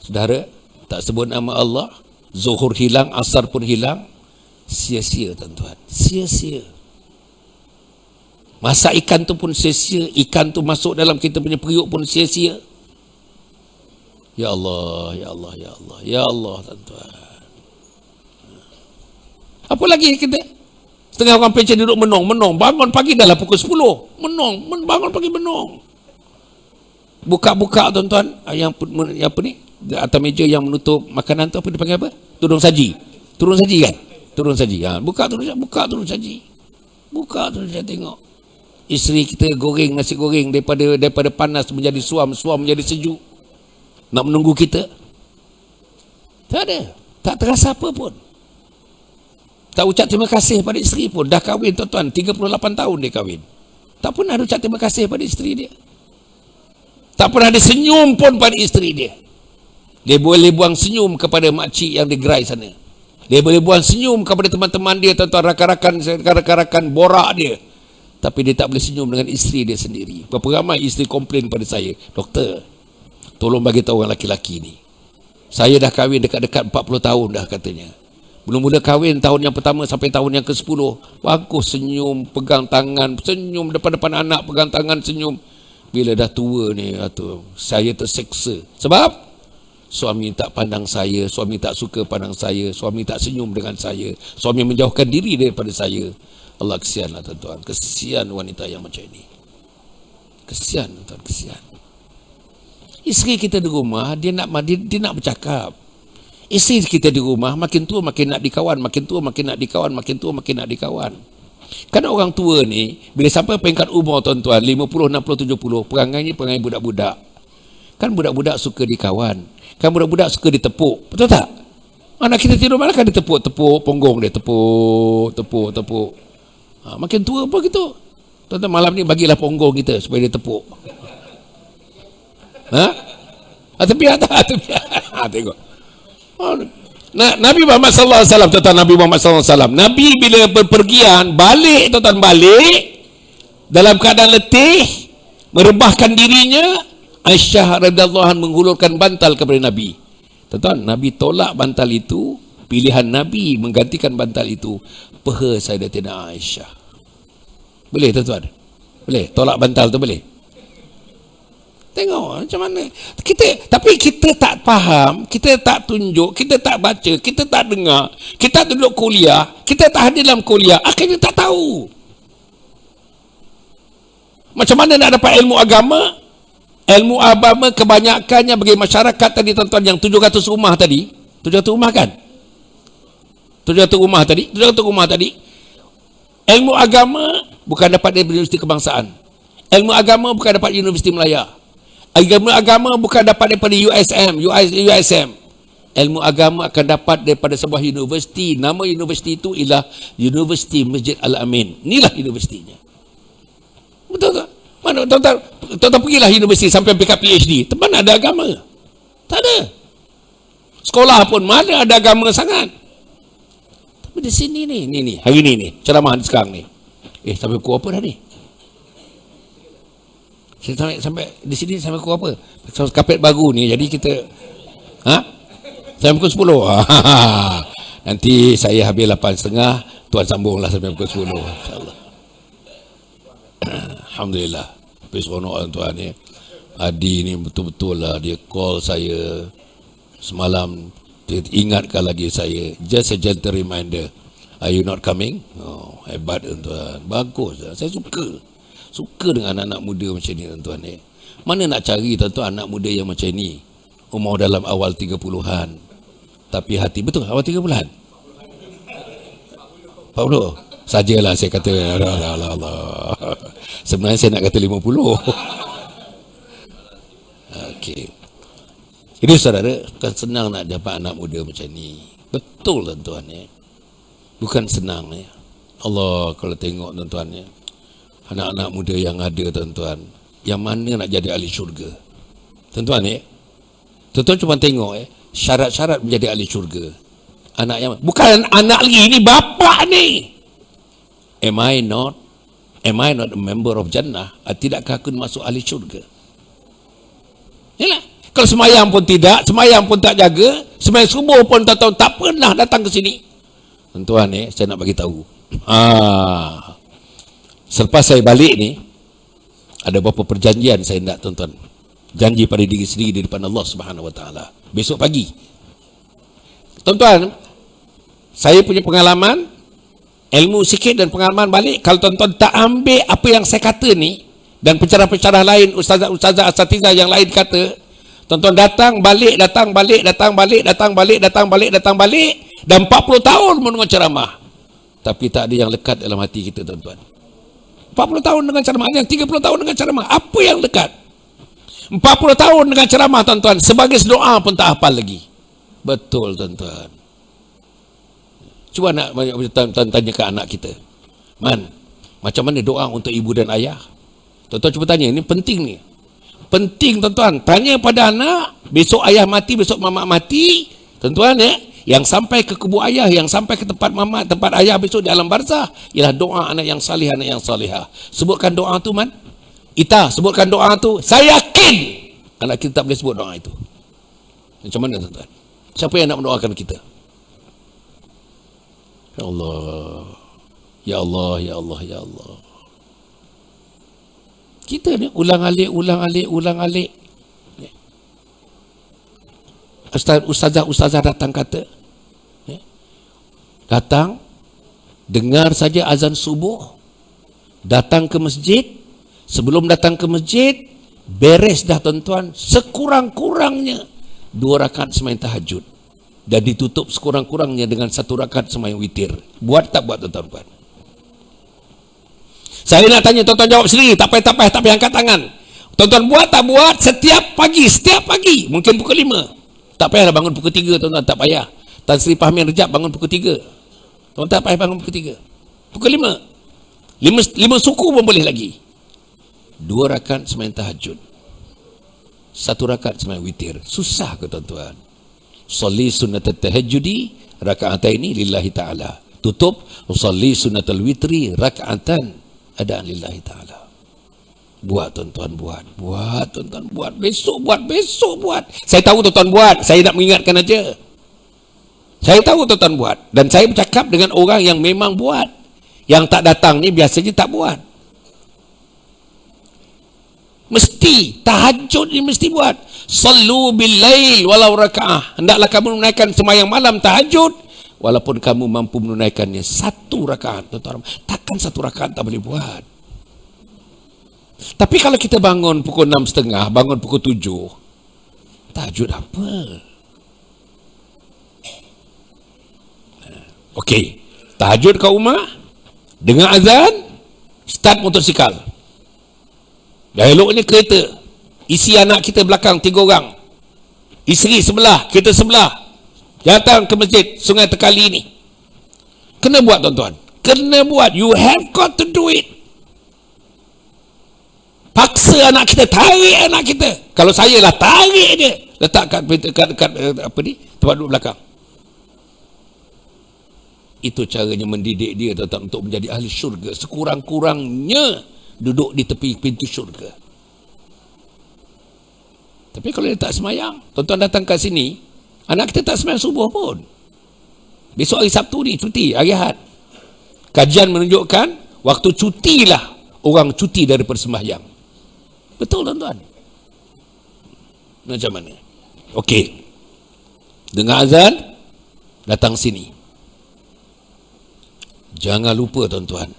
Saudara, tak sebut nama Allah, zuhur hilang, asar pun hilang, sia-sia tuan-tuan, sia-sia. Masak ikan tu pun sia-sia, ikan tu masuk dalam kita punya periuk pun sia-sia. Ya Allah, ya Allah, ya Allah, ya Allah tuan-tuan. Apa lagi kita? Setengah orang pencen duduk menong, bangun pagi dah lah pukul 10. Bangun pagi menong. Buka-buka tuan-tuan, yang apa ni? Atas meja yang menutup makanan tu apa dipanggil apa? Tudung saji. Turun saji kan? Turun saji. Buka turun saji. Buka turun saji, tengok. Isteri kita goreng nasi goreng daripada panas menjadi suam menjadi sejuk. Nak menunggu kita. Tak ada. Tak terasa apa pun. Tak ucap terima kasih pada isteri pun. Dah kahwin tuan-tuan, 38 tahun dia kahwin. Tak pernah ada ucap terima kasih pada isteri dia. Tak pernah ada senyum pun pada isteri dia. Dia boleh buang senyum kepada makcik yang di gerai sana. Dia boleh buang senyum kepada teman-teman dia, tuan-tuan, rakan-rakan borak dia. Tapi dia tak boleh senyum dengan isteri dia sendiri. Berapa ramai isteri komplain pada saya, doktor, tolong bagi tahu orang laki-laki ni. Saya dah kahwin dekat-dekat 40 tahun dah katanya. Mula-mula kahwin tahun yang pertama sampai tahun yang ke-10, bagus senyum, pegang tangan, senyum depan-depan anak, pegang tangan, senyum. Bila dah tua ni, saya terseksa. Sebab suami tak pandang saya, suami tak suka pandang saya, suami tak senyum dengan saya, suami menjauhkan diri daripada saya. Allah, kesianlah tuan-tuan, kesian wanita yang macam ini. Kesian tuan-tuan, kesian. Isteri kita di rumah, dia nak bercakap. Isteri kita di rumah makin tua makin nak dikawan, makin tua makin nak dikawan, makin tua makin nak dikawan. Kan orang tua ni bila sampai peringkat umur tuan-tuan 50, 60, 70, perangainya perangai budak-budak. Kan budak-budak suka dikawan. Kan budak-budak suka ditepuk. Betul tak? Anak kita tidur malam kan ditepuk-tepuk punggung dia, tepuk. Makin tua pun gitu. Tuan-tuan malam ni bagilah punggung kita supaya dia tepuk. Tepi atas. Tengok. Nabi Muhammad sallallahu alaihi wasallam, tuan-tuan, Nabi Muhammad sallallahu alaihi wasallam, Nabi bila berpergian balik, tuan-tuan, balik dalam keadaan letih, merebahkan dirinya, Aisyah radhiyallahu anha menghulurkan bantal kepada Nabi. Tuan-tuan, Nabi tolak bantal itu, pilihan Nabi menggantikan bantal itu peha Sayyidatina Aisyah. Boleh tuan-tuan? Boleh? Tolak bantal tu boleh? Tengok macam mana tapi kita tak faham, kita tak tunjuk, kita tak baca, kita tak dengar, kita duduk kuliah, kita tak hadir dalam kuliah, akhirnya tak tahu macam mana nak dapat ilmu agama. Ilmu agama kebanyakannya bagi masyarakat tadi tuan-tuan, yang 700 rumah tadi, 700 rumah kan, 700 rumah tadi, ilmu agama bukan dapat dari Universiti Kebangsaan, ilmu agama bukan dapat Universiti Melaya, ilmu agama bukan dapat daripada USM. Ilmu agama akan dapat daripada sebuah universiti. Nama universiti itu ialah Universiti Masjid Al-Amin. Inilah universitinya. Betul tak? Mana tuan-tuan pergilah universiti sampai dekat PhD. Mana ada agama? Tak ada. Sekolah pun mana ada agama sangat. Tapi di sini ni hari ni ceramah sekarang ni. Sampai pukul apa dah ni? Sampai di sini sampai pukul apa? Kapet baru ni, jadi kita sampai pukul 10. Nanti saya habis 8.30, tuan sambunglah sampai pukul 10, insyaAllah. Alhamdulillah. Tapi seronok tuan ni. Adi ni betul-betul lah, dia call saya semalam, dia ingatkan lagi saya, just a gentle reminder, are you not coming? Hebat tuan, bagus, saya suka dengan anak-anak muda macam ni tuan-tuan ni. Mana nak cari tuan-tuan anak muda yang macam ni, umur dalam awal 30-an tapi hati, betul awal 30-an 40 sajalah saya kata. Allah. Sebenarnya saya nak kata 50. Okey. Jadi saudara, bukan senang nak dapat anak muda macam ni. Betul tuan-tuan ya. Bukan senang ya. Allah kalau tengok tuan-tuan ya, anak-anak muda yang ada tuan-tuan, yang mana nak jadi ahli syurga tuan-tuan ya. Tuan-tuan cuma tengok ya, syarat-syarat menjadi ahli syurga. Anak yang bukan anak lagi, ini bapa ni. Am I not a member of Jannah? Tidakkah aku masuk ahli syurga? Yalah. Kalau semayang pun tidak, semayang pun tak jaga, semayang subuh pun tuan-tuan tak pernah datang ke sini. Tuan-tuan ya, saya nak bagi tahu. Selepas saya balik ni, ada beberapa perjanjian saya nak tuan-tuan. Janji pada diri sendiri di depan Allah Subhanahu Wa Taala. Besok pagi, tuan-tuan, saya punya pengalaman, ilmu sikit dan pengalaman balik. Kalau tuan-tuan tak ambil apa yang saya kata ni, dan pencerah-pencerah lain, ustazah, asatizah yang lain kata, tuan-tuan datang balik, dan 40 tahun mendengar ceramah, tapi tak ada yang lekat dalam hati kita tuan-tuan. 40 tahun dengan ceramah, yang 30 tahun dengan ceramah, apa yang dekat? 40 tahun dengan ceramah tuan-tuan, sebagai doa pun tak hafal lagi. Betul tuan-tuan. Cuba nak tuan-tuan tanya ke anak kita, macam mana doa untuk ibu dan ayah? Tuan-tuan cuba tanya, ini penting ni. Penting tuan-tuan, tanya pada anak, besok ayah mati, besok mamak mati, tuan-tuan ya, yang sampai ke kubur ayah, yang sampai ke tempat mamak, tempat ayah besok di alam barzah, ialah doa anak yang salih, anak yang salihah. Sebutkan doa tu Ita, sebutkan doa tu. Saya yakin anak kita tak boleh sebut doa itu. Macam mana tuan-tuan? Siapa yang nak mendoakan kita? Ya Allah, ya Allah, ya Allah, ya Allah. Kita ni ulang alik. Ustazah datang kata, datang, dengar saja azan subuh, datang ke masjid. Sebelum datang ke masjid, beres dah tuan-tuan, sekurang-kurangnya 2 rakaat semain tahajud. dan ditutup sekurang-kurangnya dengan 1 rakaat sembahyang witir. Buat tak buat tuan-tuan? Buat. Saya nak tanya tuan-tuan jawab sendiri, tak payah angkat tangan. Tuan-tuan buat tak buat? Setiap pagi. Mungkin pukul 5. Tak payahlah bangun pukul 3 tuan-tuan, tak payah. Tan Sri Fahmi Rejab bangun pukul 3. Tuan-tuan tak payah bangun pukul 3. Pukul 5. 5 suku pun boleh lagi. 2 rakaat sembahyang tahajud. 1 rakaat sembahyang witir. Susah ke tuan-tuan? Sholli sunnatat tahajjudi raka'ataini lillahi ta'ala. Tutup, sholli sunnatal witri raka'atan adaan lillahi ta'ala. Buat tuan-tuan, buat tuan-tuan, buat. Besok buat. Saya tahu tuan-tuan buat, saya nak mengingatkan aja. Saya tahu tuan-tuan buat, dan saya bercakap dengan orang yang memang buat. Yang tak datang ni biasanya tak buat. Mesti tahajud ni mesti buat. Sallu bil lail walau raka'ah. Hendaklah kamu menunaikan sembahyang malam tahajud walaupun kamu mampu menunaikannya 1 rakaat. Tuan-tuan, takkan 1 rakaat tak boleh buat. Tapi kalau kita bangun pukul 6.30, bangun pukul 7, tahajud apa? Okey, tahajud kat rumah, dengar azan, start motosikal. Dah eloknya kereta, isi anak kita belakang 3 orang, isteri sebelah, kita sebelah, datang ke masjid Sungai Tekali ni. Kena buat tuan-tuan, kena buat. You have got to do it. Paksa anak kita, tarik anak kita. Kalau saya lah, tarik dia, letak kat apa ni, tempat duduk belakang. Itu caranya mendidik dia tuan-tuan untuk menjadi ahli syurga. Sekurang-kurangnya duduk di tepi pintu syurga. Tapi kalau dia tak semayang, tuan-tuan datang kat sini, anak kita tak semayang subuh pun. Besok hari Sabtu ni cuti, hari Ahad. Kajian menunjukkan waktu cutilah orang cuti daripada sembahyang. Betul tuan-tuan? Macam mana? Okey, dengar azan, datang sini. Jangan lupa tuan-tuan,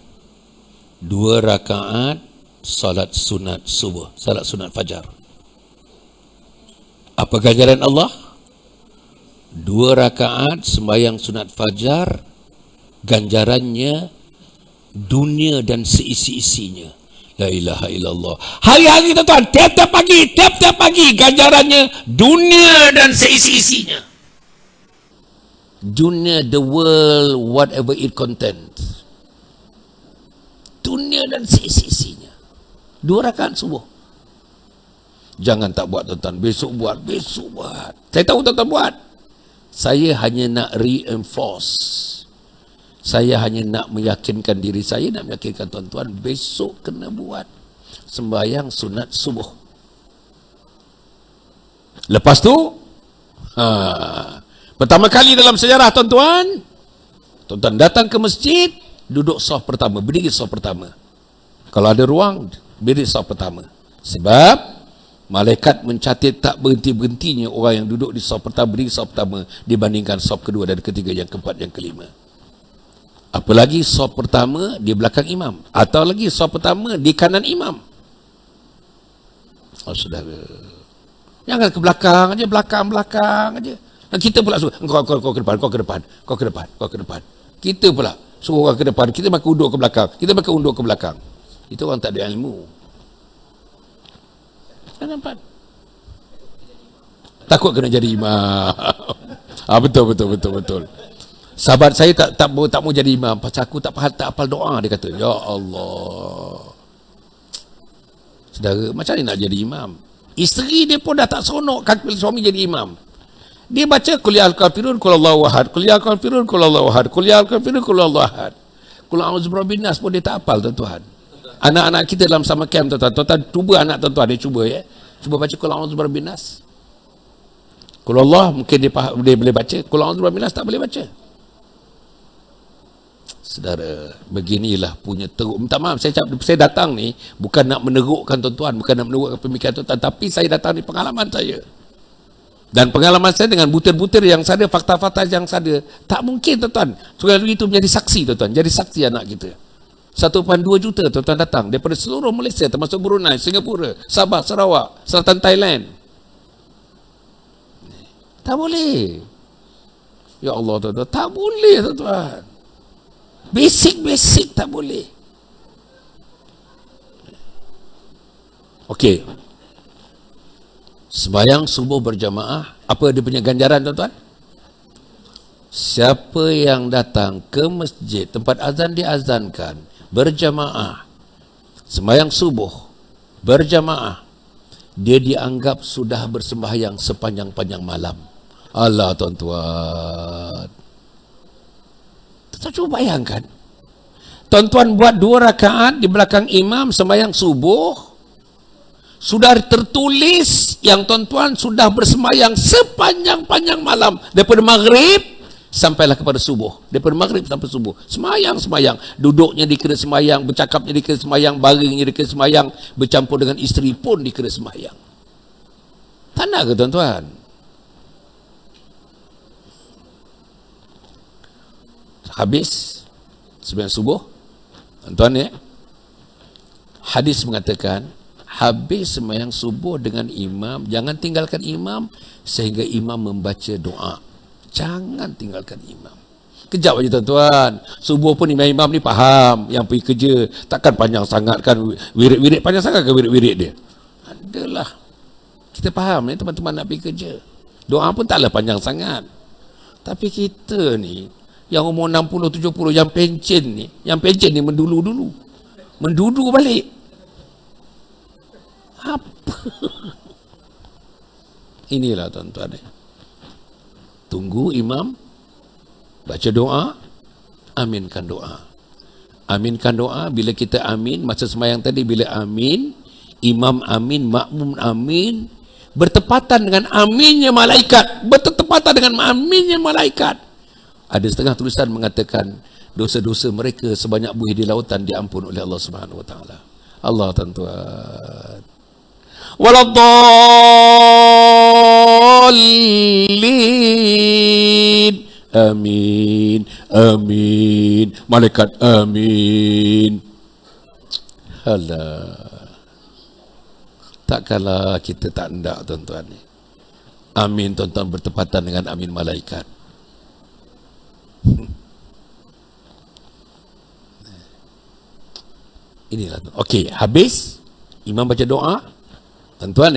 2 rakaat salat sunat subuh, salat sunat fajar. Apa ganjaran Allah? 2 rakaat sembahyang sunat fajar, ganjarannya dunia dan seisi-isinya. La ilaha illallah. Hari-hari tuan-tuan, tiap-tiap pagi, ganjarannya dunia dan seisi-isinya. Dunia, the world, whatever it contains. Dunia dan seisi-isinya. 2 rakaat subuh. Jangan tak buat tuan-tuan. Besok buat. Saya tahu tuan-tuan buat. Saya hanya nak reinforce. Saya hanya nak meyakinkan diri saya, nak meyakinkan tuan-tuan, besok kena buat sembahyang sunat subuh. Lepas tu, pertama kali dalam sejarah tuan-tuan datang ke masjid, duduk saf pertama, berdiri saf pertama. Kalau ada ruang, berdiri saf pertama. Sebab malaikat mencatat tak berhenti-berhentinya orang yang duduk di saf pertama, berdiri saf pertama dibandingkan saf kedua dan ketiga, yang keempat, yang kelima. Apalagi saf pertama di belakang imam, atau lagi saf pertama di kanan imam. Oh saudara, jangan ke belakang aja, belakang aja. Dan kita pula suruh, kau ke depan. Kita pula suruh orang ke depan, kita makan undur ke belakang. Itu orang tak ada ilmu. Kan nampak? Takut kena jadi imam. Betul. Sahabat saya tak mau jadi imam pasal aku tak hafal doa, dia kata. Ya Allah. Saudara, macam mana nak jadi imam? Isteri dia pun dah tak seronok suami jadi imam. Dia baca qul ya al-kafirun qul Allahu ahad, qul ya al-kafirun qul Allahu ahad, qul ya al-kafirun qul Allahu ahad. Qul a'udzu birabbin nas pun dia tak hafal tuan-tuan. Anak-anak kita dalam sama camp tuan-tuan. Tuan-tuan cuba anak tuan-tuan, dia cuba ya. Cuba baca qul a'udzu birabbin nas. Qul Allah mungkin dia boleh baca, qul a'udzu birabbin nas tak boleh baca. Saudara, beginilah punya teruk. Minta maaf, saya datang ni bukan nak menerukkan tuan-tuan, bukan nak menerukkan pemikiran tuan-tuan, tapi saya datang ni pengalaman saya. Dan pengalaman saya dengan butir-butir yang sada, fakta-fakta yang sada, tak mungkin tuan-tuan. Soal itu menjadi saksi tuan-tuan, jadi saksi anak kita. 1.2 juta tuan-tuan datang daripada seluruh Malaysia, termasuk Brunei, Singapura, Sabah, Sarawak, Selatan Thailand. Tak boleh. Ya Allah tuan-tuan, tak boleh tuan-tuan. Basic tak boleh. Okey. Sembahyang subuh berjamaah, apa dia punya ganjaran tuan-tuan? Siapa yang datang ke masjid tempat azan diazankan berjamaah, sembahyang subuh berjamaah, dia dianggap sudah bersembahyang sepanjang-panjang malam. Allah tuan-tuan. Tuan cuba bayangkan. Tuan-tuan buat 2 rakaat di belakang imam sembahyang subuh, sudah tertulis yang tuan-tuan sudah bersembahyang sepanjang-panjang malam daripada maghrib sampailah kepada subuh. Daripada maghrib sampai subuh. Semayang. Duduknya dikira semayang, bercakapnya dikira semayang, baringnya dikira semayang, bercampur dengan isteri pun dikira semayang. Tak nak ke tuan-tuan? Habis sembahyang subuh, tuan-tuan ya, hadis mengatakan habis sembahyang subuh dengan imam, jangan tinggalkan imam sehingga imam membaca doa. Jangan tinggalkan imam. Kejap aja tuan-tuan. Subuh pun imam ni faham, yang pergi kerja takkan panjang sangat kan, wirid-wirid panjang sangat ke wirid-wirid dia? Adalah. Kita faham ni teman-teman nak pergi kerja. Doa pun taklah panjang sangat. Tapi kita ni yang umur 60-70 yang pencen ni mendulu-dulu. Mendudu balik. Apa? Inilah tuan-tuan ni. Tunggu imam baca doa, aminkan doa. Aminkan doa, bila kita amin, masa sembahyang tadi bila amin, imam amin, makmum amin, bertepatan dengan aminnya malaikat. Bertepatan dengan aminnya malaikat. Ada setengah tulisan mengatakan dosa-dosa mereka sebanyak buih di lautan diampun oleh Allah Subhanahu wa taala. Allah tuan-tuan. Waladdallin. Amin. Amin. Malaikat amin. Alah. Takkanlah kita tak hendak tuan-tuan ni. Amin tuan-tuan bertepatan dengan amin malaikat. Inilah. Okey, habis imam baca doa. Tuan-tuan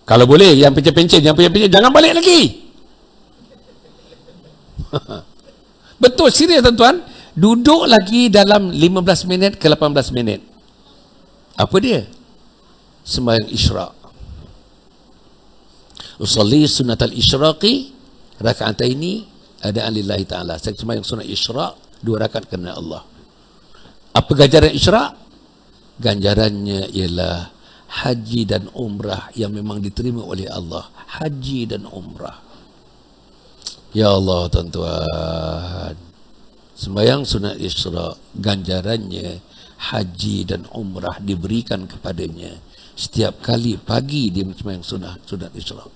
kalau boleh yang pencet-pencet, jangan balik lagi. Betul, serius tuan-tuan. Duduk lagi dalam 15 minit ke 18 minit. Apa dia? Sembahyang isyraq. Usalli sunnatal isyraqi raka'ataini adaan lillahi ta'ala. Saya sembahyang sunat isyraq 2 rakaat kerana Allah. Apa ganjaran isyraq? Ganjarannya ialah haji dan umrah yang memang diterima oleh Allah. Haji dan umrah. Ya Allah tuan-tuan, sembahyang sunat isyraq ganjarannya haji dan umrah diberikan kepadanya setiap kali pagi dia sembahyang sunat isyraq.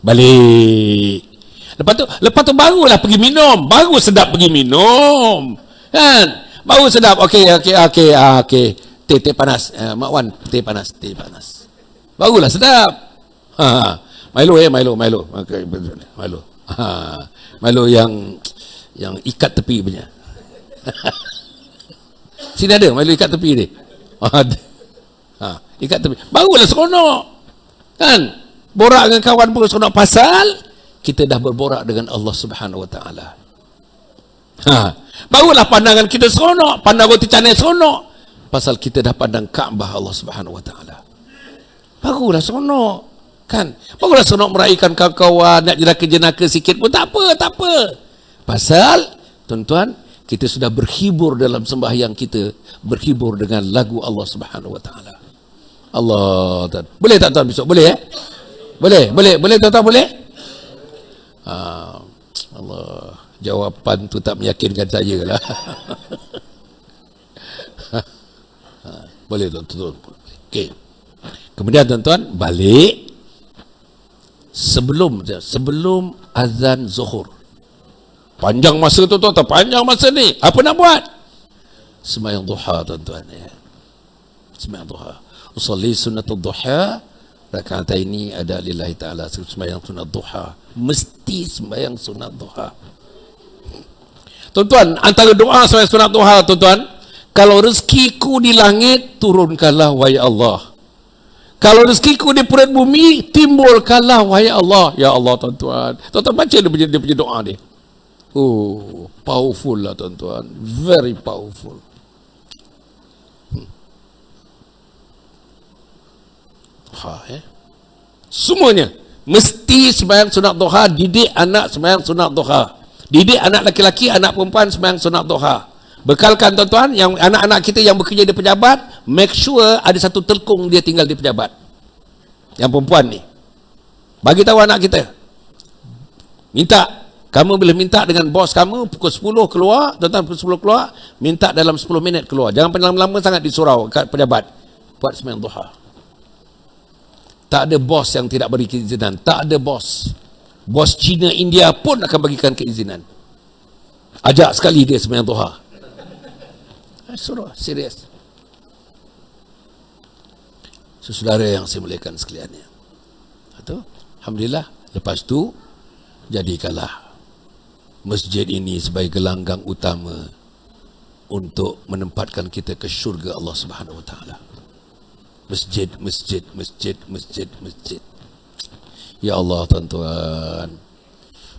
Balik. Lepas tu barulah pergi minum. Baru sedap pergi minum. Kan? Baru sedap. Okey. Teh panas. Mak Wan, teh panas. Barulah sedap. Milo. Okay, Milo. Milo yang ikat tepi punya. Sini ada Milo ikat tepi ni. Ada. Ikat tepi. Barulah seronok. Kan? Borak dengan kawan pun seronok pasal kita dah berborak dengan Allah Subhanahu wa taala. Barulah pandangan kita seronok, pandang roti canai seronok. Pasal kita dah pandang Kaabah Allah Subhanahu wa taala. Barulah seronok, kan? Barulah seronok meraihkan kawan-kawan, nak jenaka-jenaka sikit pun tak apa. Pasal tuan-tuan, kita sudah berhibur dalam sembahyang kita, berhibur dengan lagu Allah Subhanahu wa taala. Allah tuan. Boleh tak tuan besok? Boleh Boleh tuan-tuan boleh? Allah, jawapan tu tak meyakinkan saya lah. Boleh tuan-tuan. Okey. Kemudian tuan-tuan balik sebelum azan zuhur. Panjang masa tuan-tuan, panjang masa ni. Apa nak buat? Sembahyang duha tuan-tuan ya. Sembahyang duha. Usolli sunnatul duha rakaat ini ada lillahi ta'ala, sembahyang sunat duha. Mesti sembahyang sunat duha. Tuan-tuan, antara doa sembahyang sunat duha, tuan-tuan, kalau rezekiku di langit, turunkanlah wahai Allah. Kalau rezekiku di perut bumi, timbulkanlah wahai Allah. Ya Allah, tuan-tuan. Tuan-tuan baca dia punya doa dia. Oh, powerful lah tuan-tuan. Very powerful. Semuanya mesti sembahyang sunat duha. Didik anak sembahyang sunat duha. Didik anak laki-laki, anak perempuan sembahyang sunat duha. Bekalkan tuan-tuan, yang anak-anak kita yang bekerja di pejabat, make sure ada satu telkung dia tinggal di pejabat. Yang perempuan ni, bagi tahu anak kita, minta, kamu boleh minta dengan bos kamu pukul 10 keluar, tuan-tuan pukul 10 keluar, minta dalam 10 minit keluar. Jangan lama-lama sangat di surau kat pejabat. Buat sembahyang duha. Tak ada bos yang tidak beri keizinan. Tak ada bos. Bos Cina, India pun akan bagikan keizinan. Ajak sekali dia sembahyang duha. Suruh, serius. Saudara yang saya muliakan sekalian. Itu, alhamdulillah, lepas tu jadikanlah masjid ini sebagai gelanggang utama untuk menempatkan kita ke syurga Allah Subhanahu Wa Taala. Masjid, masjid, masjid, masjid, masjid. Ya Allah, tuan-tuan.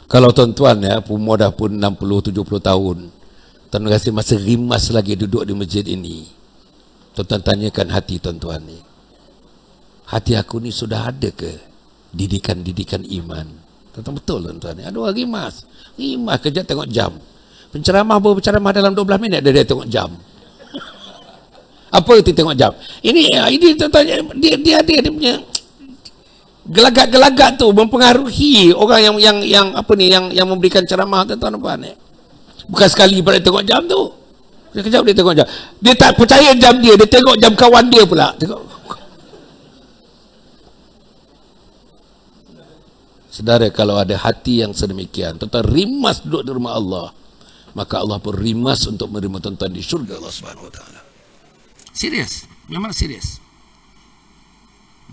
Kalau tuan-tuan ya, umur dah pun 60-70 tahun, tuan rasa masa rimas lagi duduk di masjid ini, tuan-tuan tanyakan hati tuan-tuan ni. Hati aku ni sudah ada ke didikan-didikan iman? Tuan-tuan betul tuan-tuan ni. Ada orang rimas. Rimas kerja tengok jam. Penceramah baru berceramah dalam 12 minit dia tengok jam. Apa itu tengok jam? Ini tuan-tuan, dia ada dia punya gelagat-gelagat tu mempengaruhi orang yang apa ni, yang memberikan ceramah tuan-tuan apa ni. Bukan sekali pada tengok jam tu. Sekejap dia tengok jam. Dia tak percaya jam dia tengok jam kawan dia pula. Tengok. Saudara, kalau ada hati yang sedemikian, tuan-tuan rimas duduk di rumah Allah, maka Allah pun rimas untuk menerima tuan-tuan di syurga Allah Subhanahu Wa Taala. Serius, memang serius.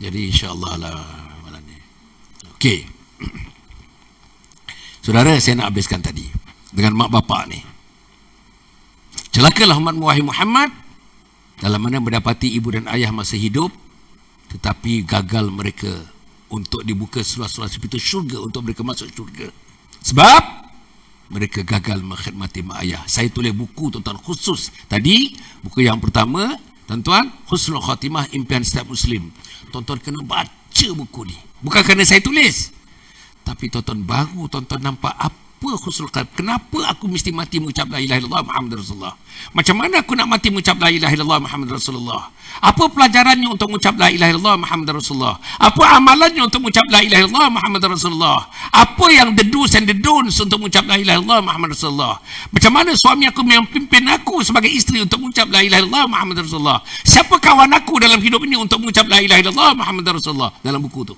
Jadi insya-Allah lah malam ni. Okey. Saudara, saya nak habiskan tadi dengan mak bapak ni. Celakalah umat wahai Muhammad dalam mana mendapati ibu dan ayah masih hidup, tetapi gagal mereka untuk dibuka seluas-luas pintu syurga untuk mereka masuk syurga. Sebab mereka gagal mengkhidmati mak ayah. Saya tulis buku tuan-tuan khusus. Tadi buku yang pertama, tuan-tuan, Husnul Khatimah, Impian Setiap Muslim. Tuan-tuan kena baca buku ni. Bukan kerana saya tulis, tapi tuan-tuan baru tuan-tuan nampak apa husnul khatimah. Kenapa aku mesti mati mengucap la ilaha illallah Muhammad Rasulullah? Macam mana aku nak mati mengucap la ilaha illallah Muhammad Rasulullah? Apa pelajarannya untuk mengucap la ilaha illallah Muhammad Rasulullah? Apa amalannya untuk mengucap la ilaha illallah Muhammad Rasulullah? Apa yang the do's and the don'ts untuk mengucap la ilaha illallah Muhammad Rasulullah? Macam mana suami aku memimpin aku sebagai isteri untuk mengucap la ilaha illallah Muhammad Rasulullah? Siapa kawan aku dalam hidup ini untuk mengucap la ilaha illallah Muhammad Rasulullah? Dalam buku tu.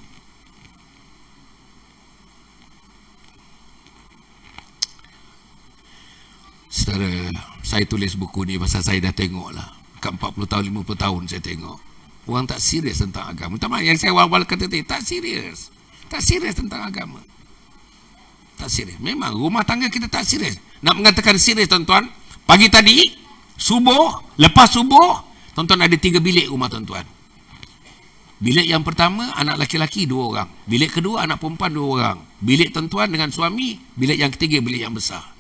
Saudara, saya tulis buku ni pasal saya dah tengok lah. Kat 40 tahun, 50 tahun saya tengok. Orang tak serius tentang agama. Minta maaf yang saya awal-awal kata tadi, tak serius. Tak serius tentang agama. Tak serius. Memang rumah tangga kita tak serius. Nak mengatakan serius tuan-tuan, pagi tadi, subuh, lepas subuh, tuan-tuan ada 3 bilik rumah tuan-tuan. Bilik yang pertama, anak laki-laki 2 orang. Bilik kedua, anak perempuan 2 orang. Bilik tuan-tuan dengan suami. Bilik yang ketiga, bilik yang besar.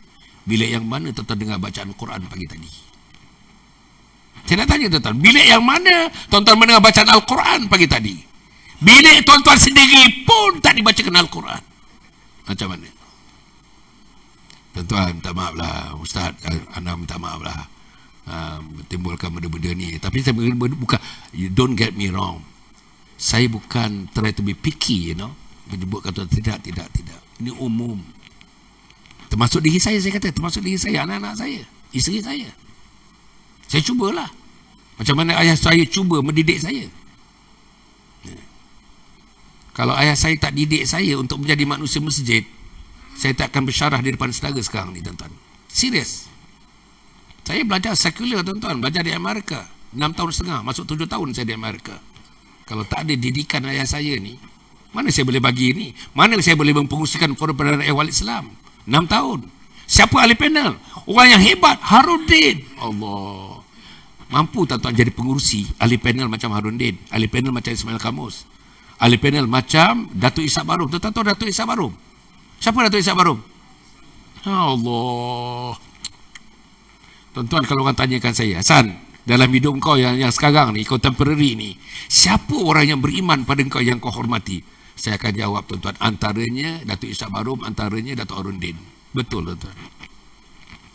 Bilik yang mana tuan-tuan dengar bacaan Quran pagi tadi? Saya nak tanya tuan-tuan, bilik yang mana tuan-tuan mendengar bacaan Al-Quran pagi tadi? Bilik tuan-tuan sendiri pun tak dibacakan Al-Quran. Macam mana? Tuan-tuan, minta maaf lah. Ustaz, Ana minta maaf lah. Timbulkan benda-benda ni. Tapi saya bukan, you don't get me wrong. Saya bukan try to be picky, you know. Menyebutkan tuan, tidak. Ini umum. Termasuk diri saya kata, termasuk diri saya, anak-anak saya, isteri saya. Saya cubalah. Macam mana ayah saya cuba mendidik saya. Kalau ayah saya tak didik saya untuk menjadi manusia masjid, saya tak akan bersyarah di depan saudara sekarang ni, tuan-tuan. Serius. Saya belajar sekular, tuan-tuan. Belajar di Amerika. 6 tahun setengah, masuk 7 tahun saya di Amerika. Kalau tak ada didikan ayah saya ni, mana saya boleh bagi ni? Mana saya boleh mempengurusikan Forum Perdana Ehwal Islam? 6 tahun. Siapa ahli panel? Orang yang hebat, Harudin. Allah. Mampu tak tuan jadi pengurusi ahli panel macam Harudin, ahli panel macam Ismail Kamus, ahli panel macam Datuk Ishak Barum. Tuan tahu Datuk Ishak Barum? Siapa Datuk Ishak Barum? Allah. Tuan-tuan, kalau orang tanyakan saya, Hasan, dalam hidup kau yang sekarang ni, contemporary ni, siapa orang yang beriman pada kau yang kau hormati? Saya akan jawab, tuan-tuan, antaranya Datuk Ishak Barum, antaranya Datuk Harudin. Betul, tuan-tuan.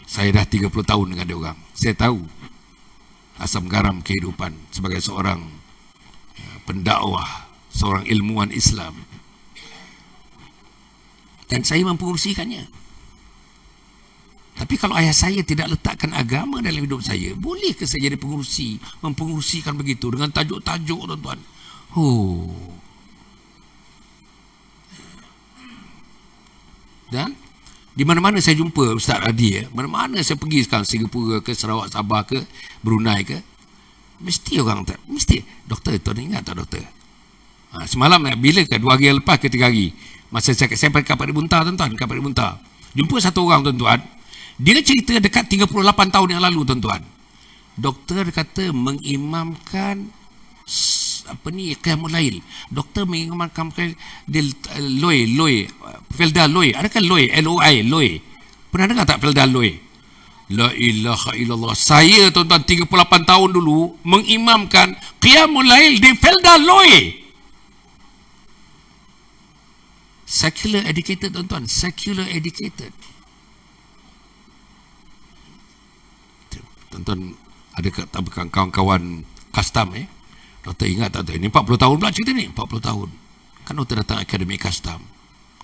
Saya dah 30 tahun dengan dia orang. Saya tahu asam garam kehidupan sebagai seorang pendakwah, seorang ilmuwan Islam. Dan saya mempengurusikannya. Tapi kalau ayah saya tidak letakkan agama dalam hidup saya, boleh ke saya jadi pengurusi, mempengurusikan begitu dengan tajuk-tajuk, tuan-tuan? Dan di mana-mana saya jumpa Ustaz Adi, mana-mana saya pergi sekarang, Singapura ke, Sarawak, Sabah ke, Brunei ke, mesti orang tak, mesti, doktor, tuan ingat tak doktor? Semalam, bila ke, 2 hari yang lepas ke 3 hari, masa saya pergi Kapal Bunta, tuan-tuan, Kapal Bunta, jumpa satu orang, tuan-tuan, dia cerita dekat 38 tahun yang lalu, tuan-tuan. Doktor kata mengimamkan Qiyamul Lail. Doktor mengimamkan Loy, Felda Loy. Adakah Loy? L-O-I, Loy. Pernah dengar tak Felda Loy? La ilaha illallah. Saya, tuan-tuan, 38 tahun dulu mengimamkan Qiyamul Lail di Felda Loy. Secular educated, tuan-tuan. Secular educated. Tuan-tuan, ada kawan-kawan custom Doktor ingat tak? Ini 40 tahun pula cerita ni. 40 tahun. Kan doktor datang Akademi Custom.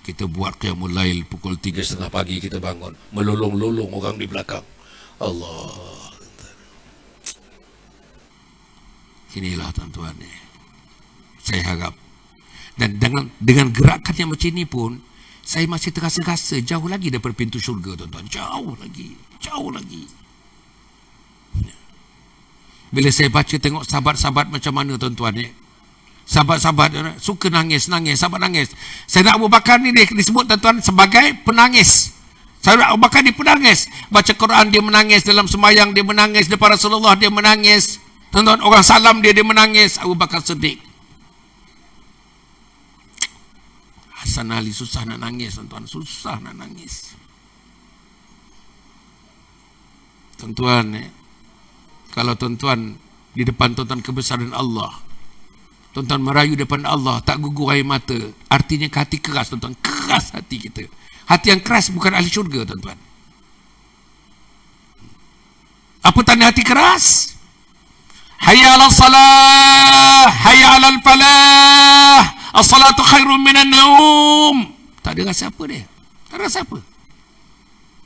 Kita buat Qiyamul Lail pukul 3:30 pagi kita bangun. Melolong-lolong orang di belakang. Allah. Inilah tuan-tuan ni. Saya harap. Dan dengan gerakan yang macam ini pun, saya masih terasa-rasa jauh lagi daripada pintu syurga, tuan-tuan. Jauh lagi. Jauh lagi. Bila saya baca tengok sahabat-sahabat macam mana, tuan-tuan sahabat-sahabat suka nangis, sahabat nangis. Sayyidina Abu Bakar ni dia disebut, tuan-tuan, sebagai penangis. Sayyidina Abu Bakar ni penangis. Baca Quran dia menangis, dalam sembahyang dia menangis, depan Rasulullah dia menangis. Tuan-tuan, orang salam dia menangis. Abu Bakar Siddiq. Hasan Ali susah nak nangis, tuan-tuan, susah nak nangis. Tuan-tuan, kalau tuan-tuan di depan tuan-tuan kebesaran Allah, tuan-tuan merayu depan Allah, tak gugur air mata, artinya hati keras, tuan-tuan. Keras hati kita. Hati yang keras bukan ahli syurga, tuan-tuan. Apa tanda hati keras? Hayya 'alal salah, hayya 'alal falah, as-salatu khairun minan naum. Tak ada rasa apa dia. Tak ada rasa apa.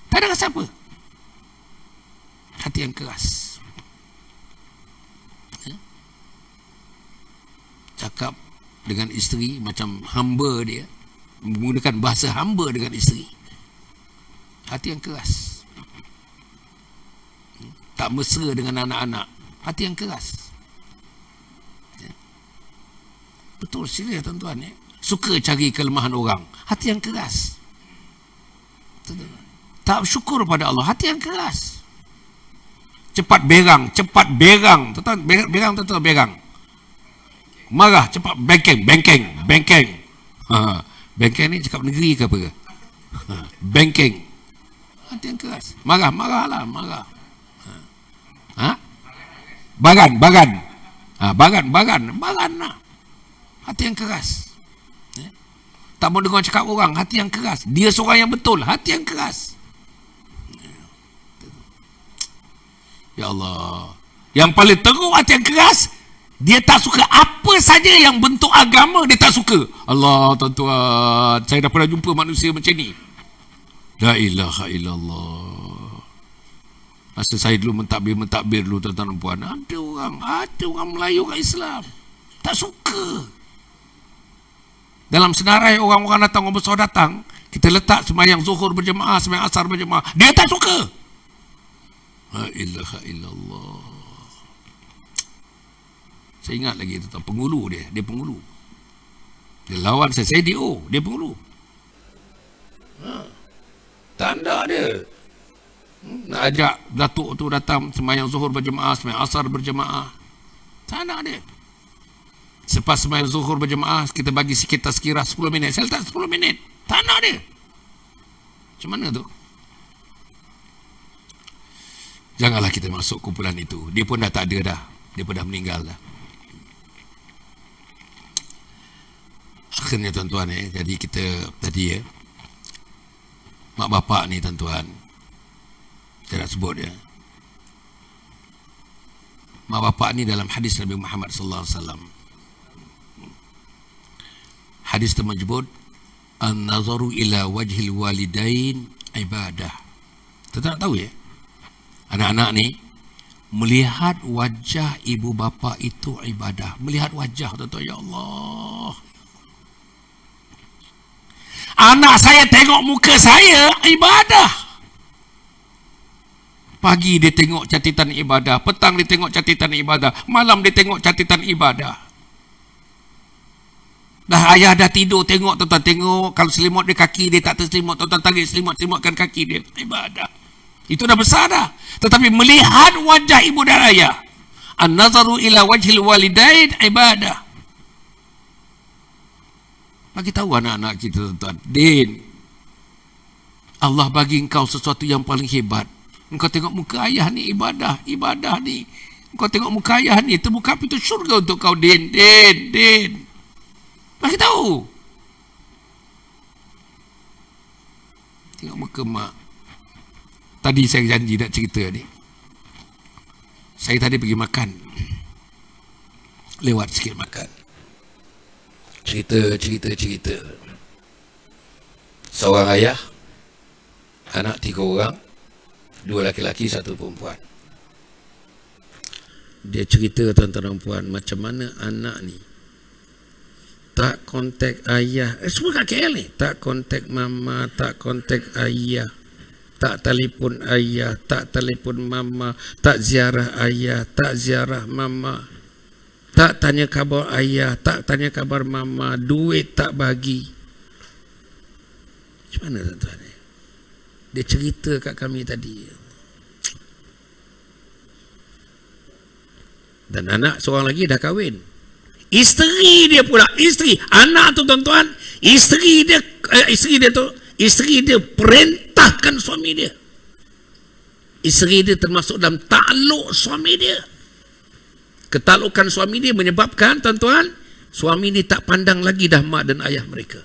Tak ada rasa apa. Hati yang keras. Cakap dengan isteri macam hamba dia, menggunakan bahasa hamba dengan isteri. Hati yang keras. Tak mesra dengan anak-anak. Hati yang keras. Betul, serius, tuan-tuan. Suka cari kelemahan orang. Hati yang keras. Tak syukur pada Allah. Hati yang keras. Cepat berang. Tuan-tuan, berang, tuan-tuan, berang. Marah, cepat bengkeng. Bengkeng ni cakap negeri ke apa ke? Bengkeng. Hati yang keras. Marah lah. Bagan lah. Hati yang keras. Tak mau dengar cakap orang. Hati yang keras. Dia seorang yang betul. Hati yang keras. Ya Allah. Yang paling teruk hati yang keras, dia tak suka apa saja yang bentuk agama, dia tak suka. Allah, tuan-tuan, saya dah pernah jumpa manusia macam ni. La ilaha illallah. Masa saya dulu mentadbir dulu, tuan-tuan dan puan, ada orang Melayu kat Islam tak suka. Dalam senarai orang-orang datang, orang besar datang, kita letak sembahyang zuhur berjemaah, sembahyang asar berjemaah, dia tak suka. La ilaha illallah. Saya ingat lagi tuan, Pengulu dia Pengulu. Dia lawan saya DO, dia Pengulu. Tanda dia. Nak ajak datuk tu datang sembahyang zuhur berjemaah, sembahyang asar berjemaah. Tanda dia. Selepas sembahyang zuhur berjemaah, kita bagi sikit tazkirah 10 minit. Saya letak 10 minit. Tanda dia. Macam mana tu? Janganlah kita masuk kumpulan itu. Dia pun dah tak ada dah. Dia pun dah meninggal dah. Akhirnya tuan-tuan jadi kita tadi mak bapak ni tuan-tuan, saya nak sebut mak bapak ni dalam hadis Nabi Muhammad sallallahu alaihi wasallam. Hadis itu menyebut an-nazaru ila wajhil walidain ibadah. Kita nak tahu anak-anak ni melihat wajah ibu bapa itu ibadah. Melihat wajah tuan-tuan, ya Allah. Anak saya tengok muka saya ibadah. Pagi dia tengok catatan ibadah, petang dia tengok catatan ibadah, malam dia tengok catatan ibadah. Dah ayah dah tidur tengok tuan-tuan, tengok kalau selimut dia kaki dia tak terselimut, tuan-tuan tarik selimut-selimutkan kaki dia, ibadah. Itu dah besar dah. Tetapi melihat wajah ibu dan ayah, an-nazaru ila wajhil walidain ibadah. Bagi tahu anak-anak kita tuan-tuan, Din, Allah bagi engkau sesuatu yang paling hebat. Engkau tengok muka ayah ni ibadah ni. Engkau tengok muka ayah ni, terbuka pintu syurga untuk kau, Din. Bagi tahu. Tengok muka mak. Tadi saya janji nak cerita ni. Saya tadi pergi makan. Lewat sikit makan. Cerita. Seorang ayah, anak 3 orang, 2 laki-laki, 1 perempuan. Dia cerita tuan-tuan dan puan, macam mana anak ni tak kontak ayah. Semua kat KL ni. Tak kontak mama, tak kontak ayah, tak telefon ayah, tak telefon mama, tak ziarah ayah, tak ziarah mama, tak tanya khabar ayah, tak tanya khabar mama, duit tak bagi. Macam mana tuan-tuan? Dia cerita kat kami tadi. Dan anak seorang lagi dah kahwin. Isteri dia pula, anak tu tuan-tuan, isteri dia perintahkan suami dia. Isteri dia termasuk dalam takluk suami dia. Ketaklukan suami dia menyebabkan tuan-tuan, suami ni tak pandang lagi dah mak dan ayah mereka.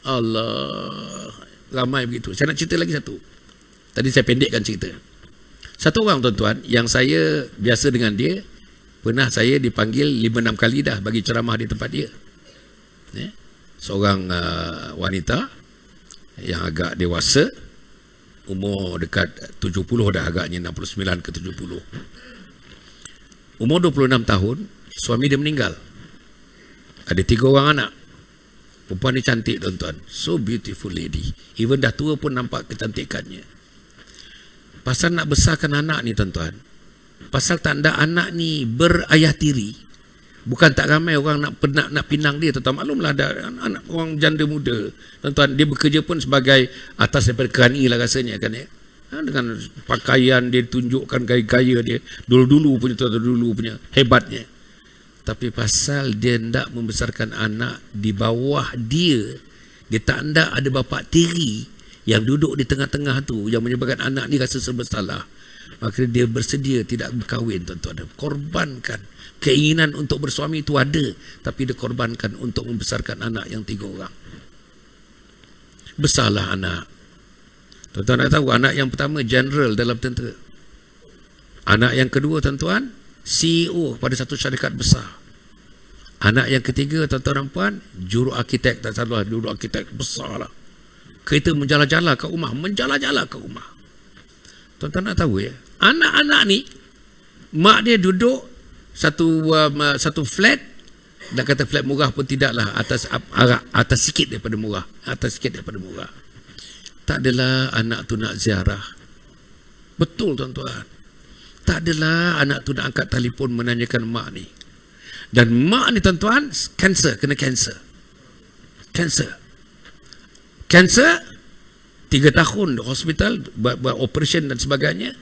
Allah, ramai begitu. Saya nak cerita lagi satu. Tadi saya pendekkan cerita. Satu orang tuan-tuan yang saya biasa dengan dia, pernah saya dipanggil 5-6 kali dah bagi ceramah di tempat dia. Seorang wanita yang agak dewasa, umur dekat 70 dah, agaknya 69 ke 70. Umur 26 tahun, suami dia meninggal. Ada 3 orang anak. Perempuan ni cantik tuan-tuan. So beautiful lady. Even dah tua pun nampak kecantikannya. Pasal nak besarkan anak ni tuan-tuan, pasal tak ada anak ni berayah tiri. Bukan tak ramai orang nak pinang dia tuan-tuan. Maklumlah ada anak orang janda muda tuan-tuan, dia bekerja pun sebagai atas daripada kerani lah rasanya kan dengan pakaian dia tunjukkan gaya-gaya dia dulu-dulu punya hebatnya. Tapi pasal dia hendak membesarkan anak di bawah dia tak hendak ada bapa tiri yang duduk di tengah-tengah tu, yang menyebabkan anak ni rasa serba salah. Maka dia bersedia tidak berkahwin tuan-tuan. Korbankan keinginan untuk bersuami itu ada, tapi dia korbankan untuk membesarkan anak yang 3 orang. Besarlah anak. Tuan-tuan nak tahu, anak yang pertama general dalam tentera. Anak yang kedua tuan-tuan, CEO pada satu syarikat besar. Anak yang ketiga tuan-tuan dan puan, juru arkitek, tak salah, juru arkitek besar lah. Kereta menjala-jala ke rumah, Tuan-tuan nak tahu anak-anak ni, mak dia duduk satu flat, nak kata flat murah pun tidaklah, atas sikit daripada murah. Tak adalah anak tu nak ziarah. Betul tuan-tuan. Tak adalah anak tu nak angkat telefon menanyakan mak ni. Dan mak ni tuan-tuan, kanser, kena kanser. Kanser, 3 tahun di hospital, buat operation dan sebagainya.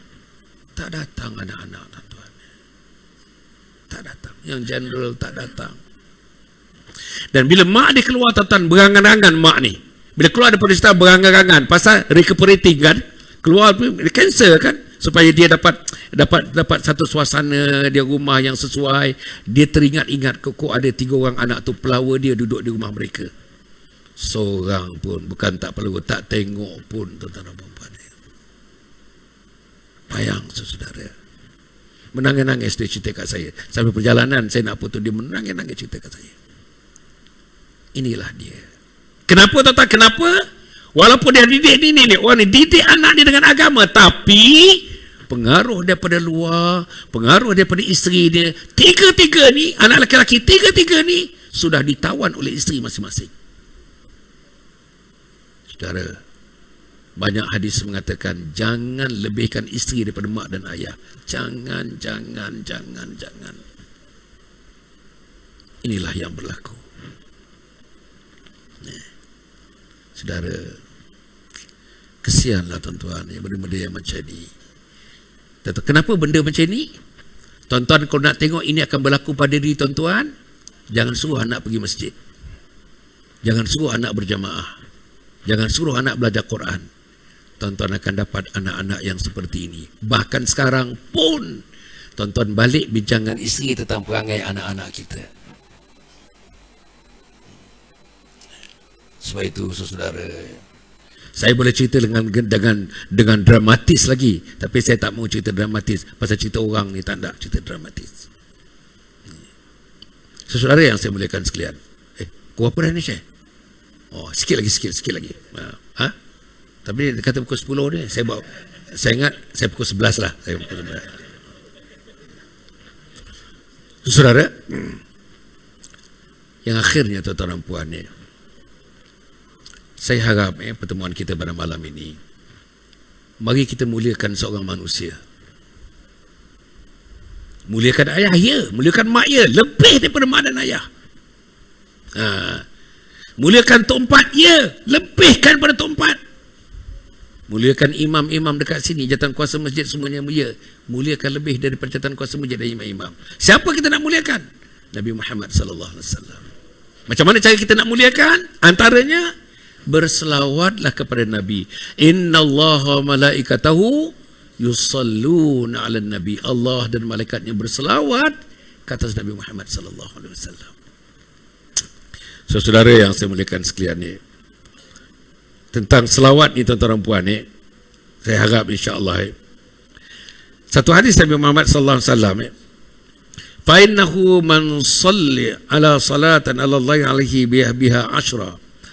Tak datang anak-anak, tuan-tuan. Tak datang. Yang general tak datang. Dan bila mak dia keluar, tuan-tuan, berangan-angan mak ni. Bila keluar daripada hospital, berangan-angan. Pasal recuperating kan. Keluar, kanser kan. Supaya dia dapat satu suasana dia rumah yang sesuai. Dia teringat-ingat kok ada 3 orang anak tu pelawa dia duduk di rumah mereka. Seorang pun, bukan tak perlu, tak tengok pun tuan-tuan dan puan-puan. Bayang saudara. Menangis-nangis dia cerita kat saya. Sampai perjalanan saya nak putus, dia menangis-nangis cerita kat saya. Inilah dia. Kenapa tuan-tuan? Kenapa? Walaupun dia didik ni, orang ni didik anak dia dengan agama, tapi pengaruh daripada luar, pengaruh daripada isteri dia, tiga-tiga ni, anak lelaki-lelaki tiga-tiga ni sudah ditawan oleh isteri masing-masing. Saudara, banyak hadis mengatakan jangan lebihkan isteri daripada mak dan ayah. Jangan. Inilah yang berlaku. Saudara, kesianlah tuan-tuan benda-benda yang macam ni. Kenapa benda macam ni? Tuan-tuan kalau nak tengok ini akan berlaku pada diri tuan-tuan, jangan suruh anak pergi masjid. Jangan suruh anak berjamaah. Jangan suruh anak belajar Quran. Tuan-tuan akan dapat anak-anak yang seperti ini. Bahkan sekarang pun tuan-tuan balik bincangan isteri tentang perangai anak-anak kita. Sebab itu saudara, saya boleh cerita dengan dramatis lagi, tapi saya tak mau cerita dramatis. Pasal cerita orang ni tak nak cerita dramatis. Saudara yang saya muliakan sekalian, kau apa dah ni Syekh? Oh, sikit lagi. Tapi dia kata pukul 10 ni. Saya ingat saya pukul 11 lah. Saya pukul 11. Saudara, yang akhirnya tuan-tuan dan puan ni, saya harap pertemuan kita pada malam ini, mari kita muliakan seorang manusia. Muliakan ayah, ya. Muliakan mak, ya. Lebih daripada mak dan ayah. Muliakan Tok Empat, ya. Lebihkan pada Tok Empat. Muliakan imam-imam dekat sini, jawatan kuasa masjid semuanya, ya. Muliakan lebih daripada jawatan kuasa masjid dan imam-imam. Siapa kita nak muliakan? Nabi Muhammad sallallahu alaihi wasallam. Macam mana cara kita nak muliakan? Antaranya berselawatlah kepada Nabi. Innallaha malaikatahu yusalluna 'alan nabi. Allah dan malaikatnya berselawat ke atas Nabi Muhammad sallallahu alaihi wasallam. Saudara yang saya muliakan sekalian ni, tentang selawat ni tuan-tuan dan puan ni, saya harap insya-Allah satu hadis Nabi Muhammad sallallahu alaihi wasallam, fa innahu man salli ala salatan ala Allah alaihi biha 10.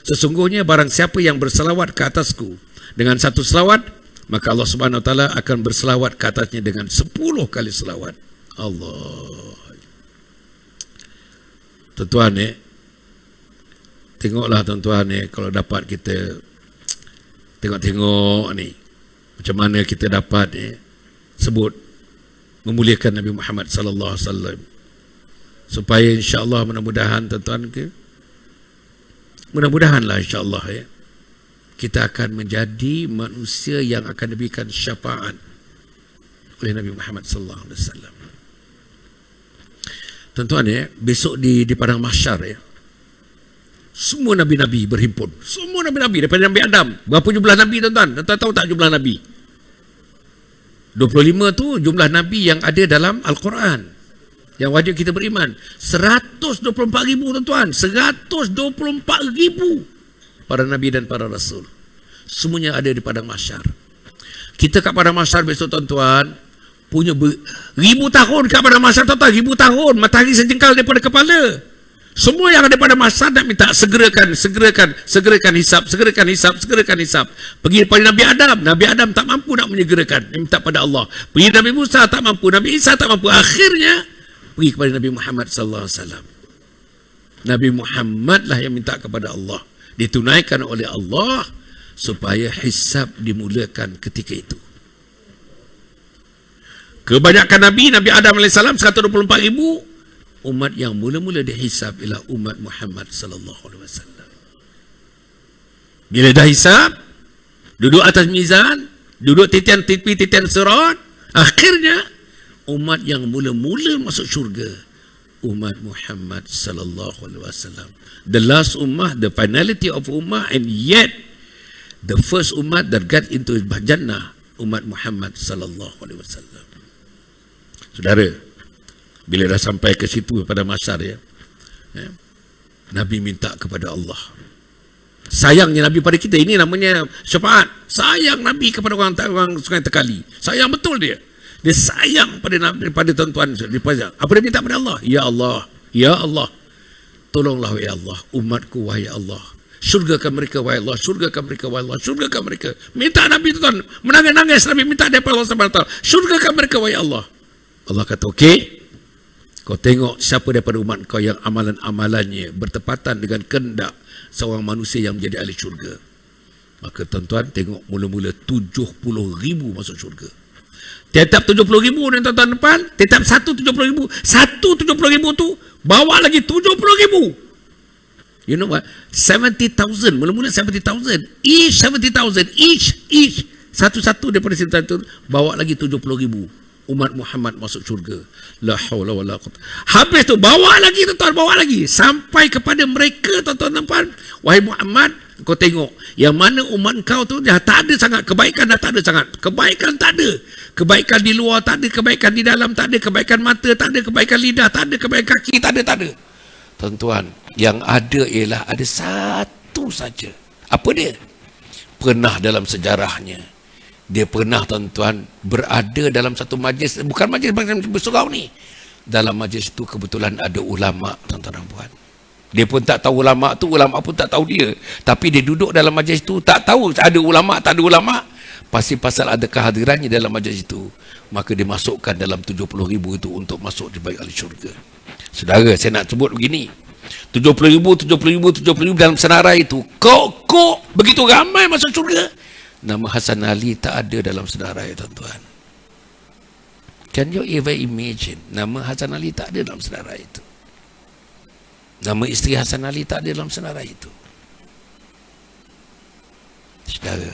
Sesungguhnya barang siapa yang berselawat ke atasku dengan satu selawat, maka Allah Subhanahu wa taala akan berselawat ke atasnya dengan 10 kali selawat. Allah. Tuan-tuan tengoklah tuan-tuan kalau dapat kita tengok ni macam mana kita dapat sebut memuliakan Nabi Muhammad sallallahu alaihi wasallam, supaya insya-Allah mudah-mudahan tuan-tuan mudah-mudahanlah insya-Allah kita akan menjadi manusia yang akan diberikan syafaat oleh Nabi Muhammad sallallahu alaihi wasallam. Tuan-tuan besok di padang mahsyar semua nabi-nabi berhimpun. Semua nabi-nabi daripada Nabi Adam. Berapa jumlah nabi tuan-tuan? Tuan-tuan tahu tak jumlah nabi? 25 tu jumlah nabi yang ada dalam Al-Quran yang wajib kita beriman. 124,000 tuan-tuan. 124,000 para nabi dan para rasul. Semuanya ada di padang mahsyar. Kita kat padang mahsyar besok tuan-tuan punya 1000 tahun kat padang mahsyar tuan-tuan. 1000 tahun. Matahari sejengkal daripada kepala. Semua yang ada pada mahsyar nak minta segerakan hisap. Pergi pada Nabi Adam. Nabi Adam tak mampu nak menyegerakan. Dia minta pada Allah. Pergi Nabi Musa tak mampu. Nabi Isa tak mampu. Akhirnya pergi kepada Nabi Muhammad sallallahu alaihi wasallam. Nabi Muhammad lah yang minta kepada Allah. Ditunaikan oleh Allah supaya hisab dimulakan ketika itu. Kebanyakan Nabi Adam AS 124,000. umat yang mula-mula dihisab ialah umat Muhammad sallallahu alaihi wasallam. Bila dah hisab, duduk atas mizan, duduk titian tepi titian sirat, akhirnya umat yang mula-mula masuk syurga umat Muhammad sallallahu alaihi wasallam. The last ummah, the finality of ummah, and yet the first umat that got into Jannah, umat Muhammad sallallahu alaihi wasallam. Saudara, bila dah sampai ke situ pada masyar Nabi minta kepada Allah. Sayangnya Nabi pada kita, ini namanya syafaat. Sayang Nabi kepada orang Sungai Tekali. Sayang betul dia. Dia sayang pada Nabi, pada tuan-tuan. Apa dia minta pada Allah? Ya Allah, ya Allah, tolonglah ya Allah umatku, wahai Allah. Syurgakan mereka, wahai Allah. Syurgakan mereka, wahai Allah. Syurgakan mereka. Minta Nabi tuan, menangis-nangis Nabi minta daripada Allah SWT. Syurgakan mereka, wahai Allah. Allah kata, okey, kau tengok siapa daripada umat kau yang amalan-amalannya bertepatan dengan kehendak seorang manusia yang menjadi ahli syurga. Maka tuan-tuan tengok, mula-mula 70,000 masuk syurga. Tiap 70,000 ni tuan-tuan depan, tiap satu 70,000. Satu 70,000 tu bawa lagi 70,000. You know what? 70,000. Mula-mula 70,000. Each 70,000. Each. Satu-satu daripada situ tu bawa lagi 70,000. Umat Muhammad masuk syurga. La haula wala quwwata. Habis tu bawa lagi tuan-tuan, bawa lagi sampai kepada mereka tuan-tuan. Wahai Muhammad, kau tengok yang mana umat kau tu dah tak ada sangat kebaikan, dah tak ada sangat. Kebaikan tak ada. Kebaikan di luar tak ada, kebaikan di dalam tak ada, kebaikan mata tak ada, kebaikan lidah tak ada, kebaikan kaki tak ada. Tuan-tuan, yang ada ialah ada satu saja. Apa dia? Pernah dalam sejarahnya dia pernah tuan-tuan berada dalam satu majlis, bukan majlis bersurau ni. Dalam majlis itu kebetulan ada ulama tuan-tuan dan puan. Dia pun tak tahu ulama tu, ulama pun tak tahu dia. Tapi dia duduk dalam majlis itu, tak tahu ada ulama, tak ada ulama. Pasti pasal ada kehadirannya dalam majlis itu, maka dia masukkan dalam 70,000 itu untuk masuk di bait ahli syurga. Saudara, saya nak sebut begini. 70,000 dalam senarai itu. Kok begitu ramai masuk syurga? Nama Hasan Ali tak ada dalam senarai tuan-tuan. Can you ever imagine? Nama Hasan Ali tak ada dalam senarai itu. Nama isteri Hasan Ali tak ada dalam senarai itu. Saudara,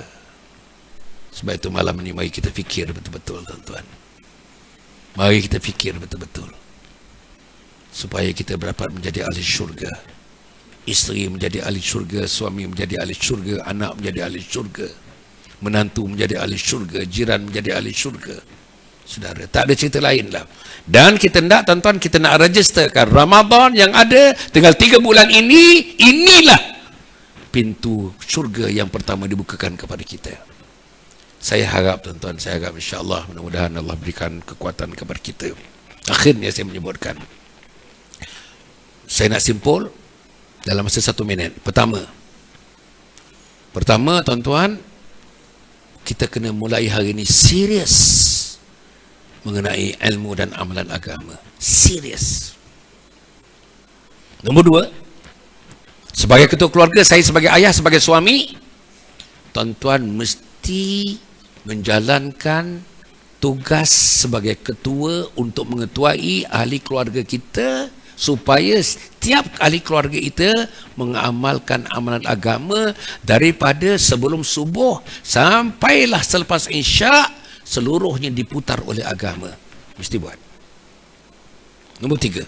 sebab itu malam ini mari kita fikir betul-betul tuan-tuan. Mari kita fikir betul-betul, supaya kita dapat menjadi ahli syurga. Isteri menjadi ahli syurga, suami menjadi ahli syurga, anak menjadi ahli syurga, menantu menjadi ahli syurga, jiran menjadi ahli syurga. Saudara, tak ada cerita lain lah. Dan kita nak tuan-tuan, kita nak registerkan Ramadan yang ada tinggal 3 bulan ini. Inilah pintu syurga yang pertama dibukakan kepada kita. Saya harap tuan-tuan, saya harap insya-Allah, mudah-mudahan Allah berikan kekuatan kepada kita. Akhirnya saya menyebutkan, saya nak simpul dalam masa 1 minit. Pertama tuan-tuan, kita kena mulai hari ini serius mengenai ilmu dan amalan agama. Serius. Nombor 2, sebagai ketua keluarga, saya sebagai ayah, sebagai suami, tuan-tuan mesti menjalankan tugas sebagai ketua untuk mengetuai ahli keluarga kita, supaya setiap ahli keluarga kita mengamalkan amalan agama daripada sebelum subuh sampailah selepas isyak, seluruhnya diputar oleh agama. Mesti buat. Nombor 3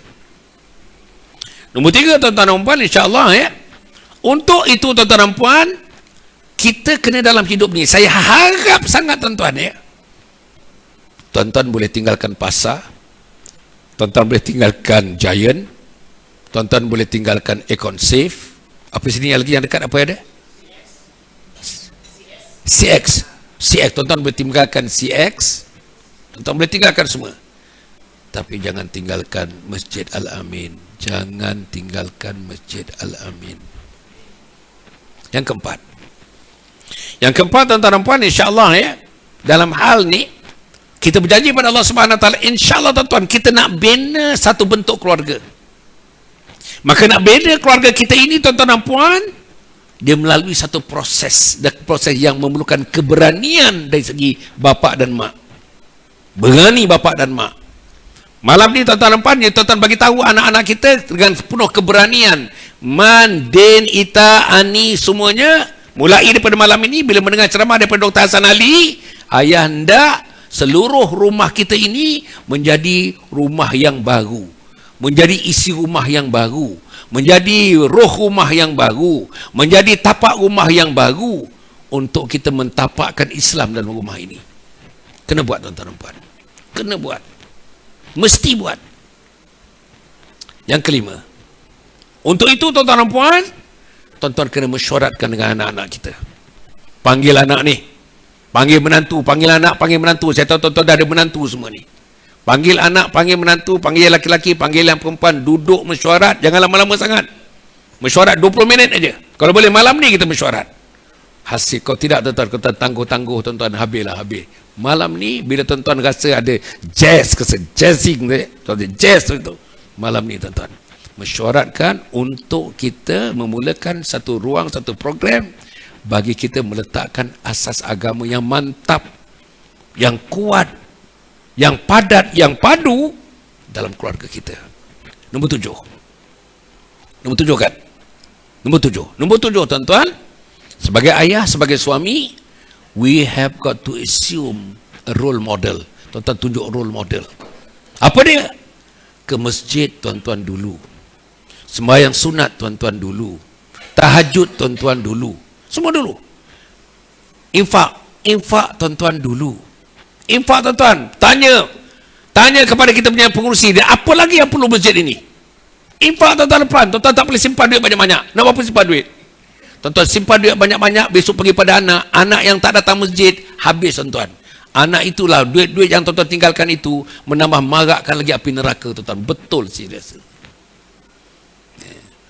tuan-tuan dan puan, insya-Allah untuk itu tuan-tuan dan puan, kita kena dalam hidup ni, saya harap sangat tuan-tuan tuan-tuan boleh tinggalkan pasar, tuan-tuan boleh tinggalkan Giant, tuan-tuan boleh tinggalkan Econ Safe. Apa sini lagi yang dekat, apa ada? CX. Tuan-tuan boleh tinggalkan CX, tuan-tuan boleh tinggalkan semua. Tapi jangan tinggalkan Masjid Al-Amin. Jangan tinggalkan Masjid Al-Amin. Yang keempat tuan-tuan dan puan, insya-Allah dalam hal ni kita berjanji pada Allah Subhanahu Wa Taala, insya-Allah tuan-tuan, kita nak bina satu bentuk keluarga. Maka nak bina keluarga kita ini tuan-tuan dan puan, dia melalui satu proses yang memerlukan keberanian dari segi bapa dan mak. Berani bapa dan mak. Malam ni tuan-tuan dan puan, tuan-tuan bagi tahu anak-anak kita dengan penuh keberanian. Man, Din, Ita, Ani, semuanya mulai daripada malam ini bila mendengar ceramah daripada Dr. Hasan Ali, ayah hendak seluruh rumah kita ini menjadi rumah yang baru, menjadi isi rumah yang baru, menjadi roh rumah yang baru, menjadi tapak rumah yang baru untuk kita mentapakkan Islam dalam rumah ini. Kena buat tuan-tuan dan puan. Kena buat. Mesti buat. Yang kelima, untuk itu tuan-tuan dan puan, tuan-tuan kena mesyuaratkan dengan anak-anak kita. Panggil anak ni, panggil menantu, panggil anak, panggil menantu. Saya tahu tuan-tuan dah ada menantu semua ni. Panggil anak, panggil menantu, panggil laki-laki, panggil yang perempuan, duduk mesyuarat. Jangan lama-lama sangat. Mesyuarat 20 minit aja. Kalau boleh malam ni kita mesyuarat. Hasil, kalau tidak tuan-tuan, kita tangguh-tangguh tuan-tuan, habislah habis. Malam ni bila tuan-tuan rasa ada jazz, jazzing jazz itu, malam ni tuan-tuan mesyuaratkan untuk kita memulakan satu ruang, satu program bagi kita meletakkan asas agama yang mantap, yang kuat, yang padat, yang padu dalam keluarga kita. Nombor 7 kan? Nombor 7 tuan-tuan, sebagai ayah, sebagai suami, we have got to assume a role model. Tuan-tuan tunjuk role model. Apa dia? Ke masjid tuan-tuan dulu. Sembahyang sunat tuan-tuan dulu. Tahajud tuan-tuan dulu. Semua dulu. Infak tuan-tuan dulu. Infak tuan-tuan. Tanya kepada kita punya pengurusi dia, apa lagi yang perlu masjid ini? Infak tuan-tuan depan. Tuan-tuan tak boleh simpan duit banyak-banyak. Nak apa simpan duit? Tuan-tuan simpan duit banyak-banyak, besok pergi pada anak yang tak datang masjid, habis tuan-tuan. Anak itulah, duit-duit yang tuan-tuan tinggalkan itu menambah marakkan lagi api neraka tuan-tuan. Betul serius.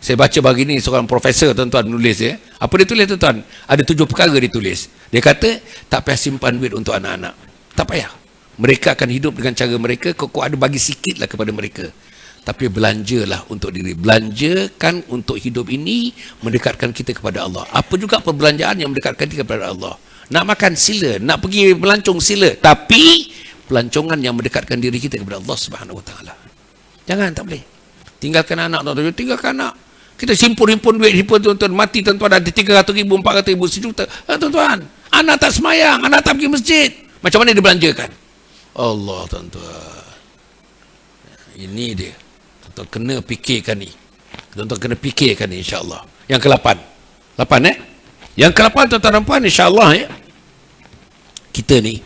Saya baca pagi ni seorang profesor tuan-tuan menulis ya. Apa dia tulis tuan-tuan? Ada 7 perkara dia tulis. Dia kata tak payah simpan duit untuk anak-anak. Tak payah. Mereka akan hidup dengan cara mereka, kau ada bagi sikitlah kepada mereka. Tapi belanjalah untuk diri. Belanjakan untuk hidup ini mendekatkan kita kepada Allah. Apa juga perbelanjaan yang mendekatkan kita kepada Allah. Nak makan sila, nak pergi melancong sila. Tapi pelancongan yang mendekatkan diri kita kepada Allah Subhanahu Wa Taala. Jangan, tak boleh. Tinggalkan anak tuan-tuan. Tinggalkan anak. Kita himpun duit, tuan-tuan. Mati tuan-tuan ada 300,000, 400,000, 1 juta. Tuan-tuan, anak tak semayang, anak tak pergi masjid. Macam mana dia belanjakan? Allah tuan-tuan. Ini dia. Tuan-tuan kena fikirkan ni. Tuan-tuan kena fikirkan ni insya-Allah. Yang ke-8. 8 Yang ke-8 tuan-tuan dan puan insya-Allah kita ni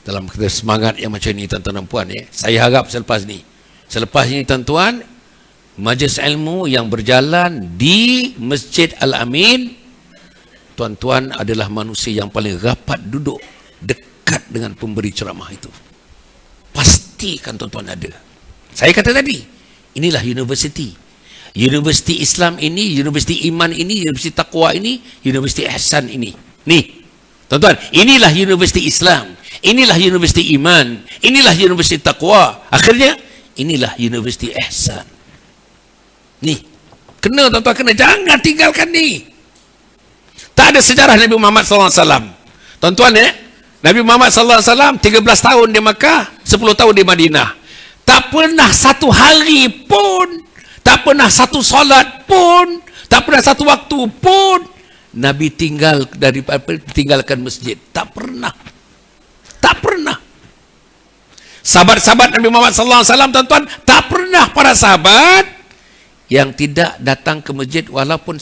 dalam semangat yang macam ni tuan-tuan dan puan saya harap selepas ni tuan-tuan, majlis ilmu yang berjalan di Masjid Al-Amin, tuan-tuan adalah manusia yang paling rapat duduk dekat dengan pemberi ceramah itu. Pastikan tuan-tuan ada. Saya kata tadi, inilah universiti. Universiti Islam ini, universiti iman ini, universiti taqwa ini, universiti ihsan ini. Nih, tuan-tuan, inilah universiti Islam. Inilah universiti iman. Inilah universiti taqwa. Akhirnya, inilah universiti ihsan. Nih, kena tuan-tuan, kena. Jangan tinggalkan ni. Tak ada sejarah Nabi Muhammad SAW. Tuan-tuan Nabi Muhammad SAW 13 tahun di Makkah, 10 tahun di Madinah. Tak pernah satu hari pun, tak pernah satu solat pun, tak pernah satu waktu pun Nabi tinggalkan masjid. Tak pernah. Tak pernah. Sahabat-sahabat Nabi Muhammad SAW, tuan-tuan, tak pernah para sahabat yang tidak datang ke masjid walaupun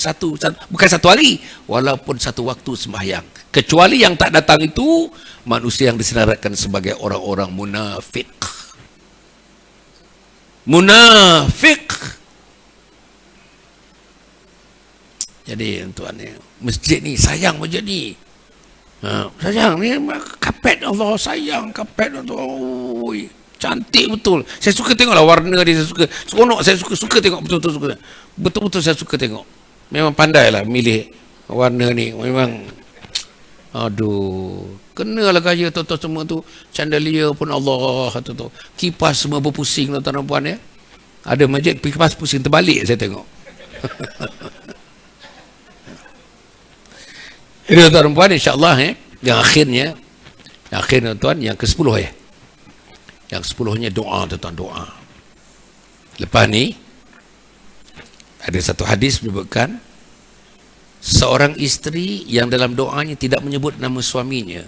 bukan satu hari, walaupun satu waktu sembahyang. Kecuali yang tak datang itu manusia yang disenaraikan sebagai orang-orang munafik. Munafik. Jadi tuan masjid ni, sayang masjid ni. Sayang ni kapet Allah, sayang kapet Allah. Oi, cantik betul. Saya suka tengoklah warna dia, saya suka. Seronok, saya suka tengok, betul-betul suka. Betul-betul saya suka tengok. Memang pandailah milih warna ni. Memang aduh, kenalah gaya tuan-tuan semua tu. Chandelier pun Allah tu. Kipas semua berpusing tuan-tuan dan puan Ada masjid kipas pusing terbalik saya tengok. Ini tuan-tuan dan puan insya-Allah yang akhirnya tuan-tuan yang ke-10 Yang 10-nya doa, tuan-tuan, doa. Lepas ni ada satu hadis menyebutkan seorang isteri yang dalam doanya tidak menyebut nama suaminya,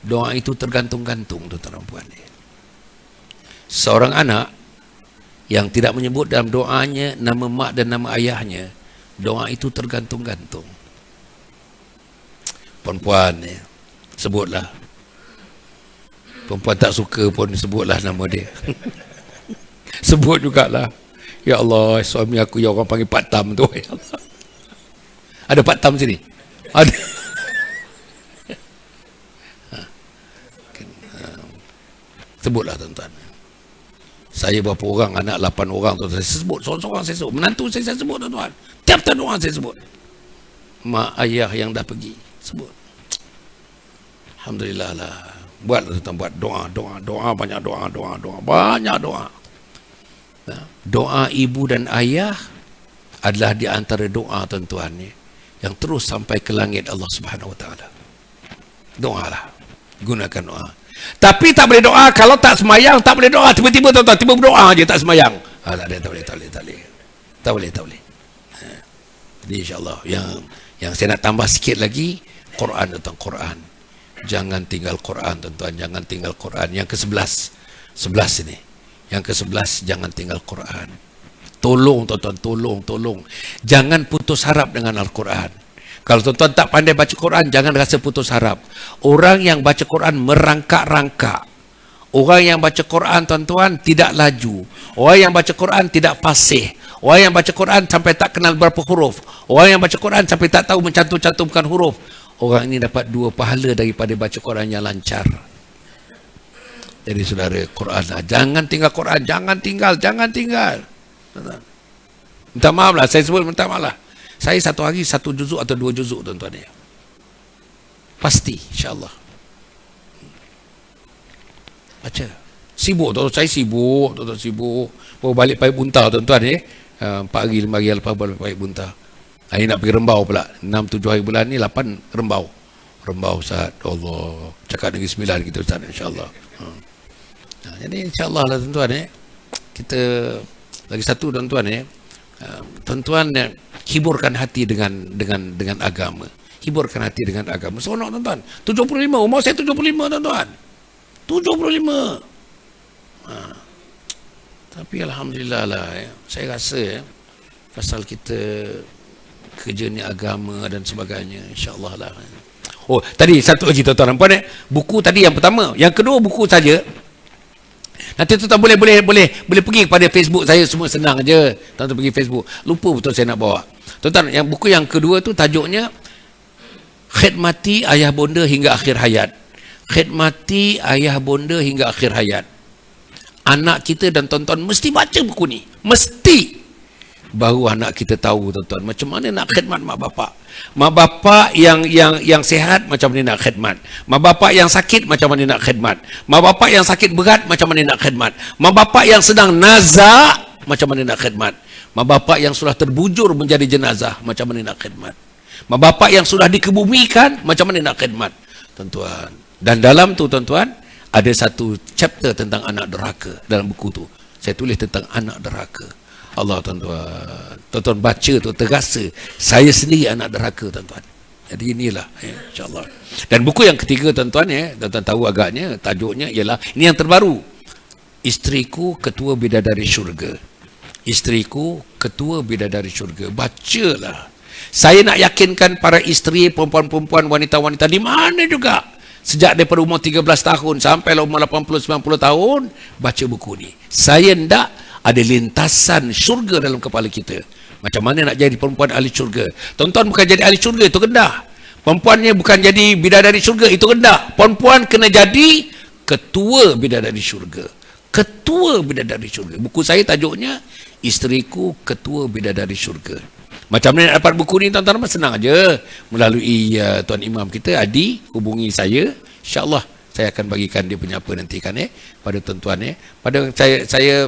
doa itu tergantung-gantung, tuan-tuan dan puan. Seorang anak yang tidak menyebut dalam doanya nama mak dan nama ayahnya, doa itu tergantung-gantung. Perempuan ya, sebutlah. Perempuan tak suka pun sebutlah nama dia. Sebut jugalah. Ya Allah, suami aku yang orang panggil Pak Tam tu. Ya Allah. Ada Pak Tam sini? Ada. Sebutlah tuan-tuan. Saya berapa orang, anak 8 orang tuan-tuan. Saya sebut, seorang-seorang saya sebut. Menantu saya sebut tuan-tuan. Tiap-tiap orang saya sebut. Mak ayah yang dah pergi, sebut. Alhamdulillah lah. Buatlah tuan-tuan, buat doa, banyak doa, banyak doa. Doa ibu dan ayah adalah di antara doa tuan-tuan yang terus sampai ke langit Allah Subhanahu Wa Taala. Doalah, gunakan doa. Tapi tak boleh doa kalau tak semayang, tak boleh doa tiba-tiba tuan-tuan, tiba berdoa aje tak semayang. Tak boleh. Jadi insya-Allah yang saya nak tambah sikit lagi, Quran tentang Quran. Jangan tinggal Quran tuan-tuan, jangan tinggal Quran. Yang ke-11, 11 ini. Yang ke-11, jangan tinggal Quran. Tolong tuan-tuan, tolong. Jangan putus harap dengan Al-Quran. Kalau tuan-tuan tak pandai baca Quran, jangan rasa putus harap. Orang yang baca Quran merangkak-rangkak. Orang yang baca Quran tuan-tuan tidak laju. Orang yang baca Quran tidak fasih. Orang yang baca Quran sampai tak kenal berapa huruf. Orang yang baca Quran sampai tak tahu mencantum-cantumkan huruf. Orang ini dapat 2 pahala daripada baca Quran yang lancar. Jadi saudara, Quran lah. Jangan tinggal Quran, jangan tinggal. Minta maaf lah, saya sebut minta maaf lah. Saya satu hari 1 juzuk atau 2 juzuk tuan-tuan ya. Pasti, insyaAllah. Baca. Sibuk tuan-tuan, saya sibuk. Baru balik Paik Bunta tuan-tuan ya. 4 hari, 5 hari lepas balik Paik Bunta. Hari nak pergi Rembau pula. 6-7 hari bulan ni, 8 Rembau. Rembau Ustaz, Allah. Cakap Negeri Sembilan kita Ustaz, insyaAllah. Jadi insyaAllah lah tuan-tuan kita lagi satu tuan-tuan tuan-tuan hiburkan hati dengan agama. Hiburkan hati dengan agama. Seronok tuan-tuan. 75, umur saya 75 tuan-tuan. 75. Tapi alhamdulillah lah saya rasa pasal kita kerja ni agama dan sebagainya, insyaAllah lah. Oh, tadi satu lagi tuan-tuan dan puan buku tadi yang pertama, yang kedua buku saja. Nanti tuan-tuan boleh pergi kepada Facebook saya, semua senang je. Tuan-tuan pergi Facebook. Lupa betul saya nak bawa. Tuan-tuan, yang buku yang kedua tu tajuknya Khidmati Ayah Bonda Hingga Akhir Hayat. Khidmati Ayah Bonda Hingga Akhir Hayat. Anak kita dan tuan-tuan mesti baca buku ni. Mesti. Baru anak kita tahu tuan-tuan macam mana nak khidmat mak bapak. Mak bapak yang sihat macam mana nak khidmat. Mak bapak yang sakit macam mana nak khidmat. Mak bapak yang sakit berat macam mana nak khidmat. Mak bapak yang sedang nazak macam mana nak khidmat. Mak bapak yang sudah terbujur menjadi jenazah macam mana nak khidmat. Mak bapak yang sudah dikebumikan macam mana nak khidmat. Tuan-tuan. Dan dalam tu tuan-tuan ada satu chapter tentang anak derhaka dalam buku tu. Saya tulis tentang anak derhaka. Allah tuan-tuan baca tu terasa saya sendiri anak derhaka tuan-tuan. Jadi inilah insya-Allah. Dan buku yang ketiga tuan-tuan tuan-tuan tahu agaknya tajuknya ialah ini yang terbaru. Isteriku Ketua Bidadari Syurga. Isteriku Ketua Bidadari Syurga. Bacalah. Saya nak yakinkan para isteri, perempuan-perempuan, wanita-wanita di mana juga, sejak daripada umur 13 tahun sampai umur 80-90 tahun, baca buku ni. Saya hendak ada lintasan syurga dalam kepala kita. Macam mana nak jadi perempuan ahli syurga. Tuan-tuan bukan jadi ahli syurga, itu rendah. Perempuannya bukan jadi bidadari syurga, itu rendah. Perempuan kena jadi ketua bidadari syurga. Ketua bidadari syurga. Buku saya tajuknya Isteriku Ketua Bidadari Syurga. Macam mana nak dapat buku ni tuan-tuan? Senang aja. Melalui Tuan Imam kita Adi, hubungi saya. InsyaAllah saya akan bagikan dia punya apa nanti kan pada tuan-tuan pada saya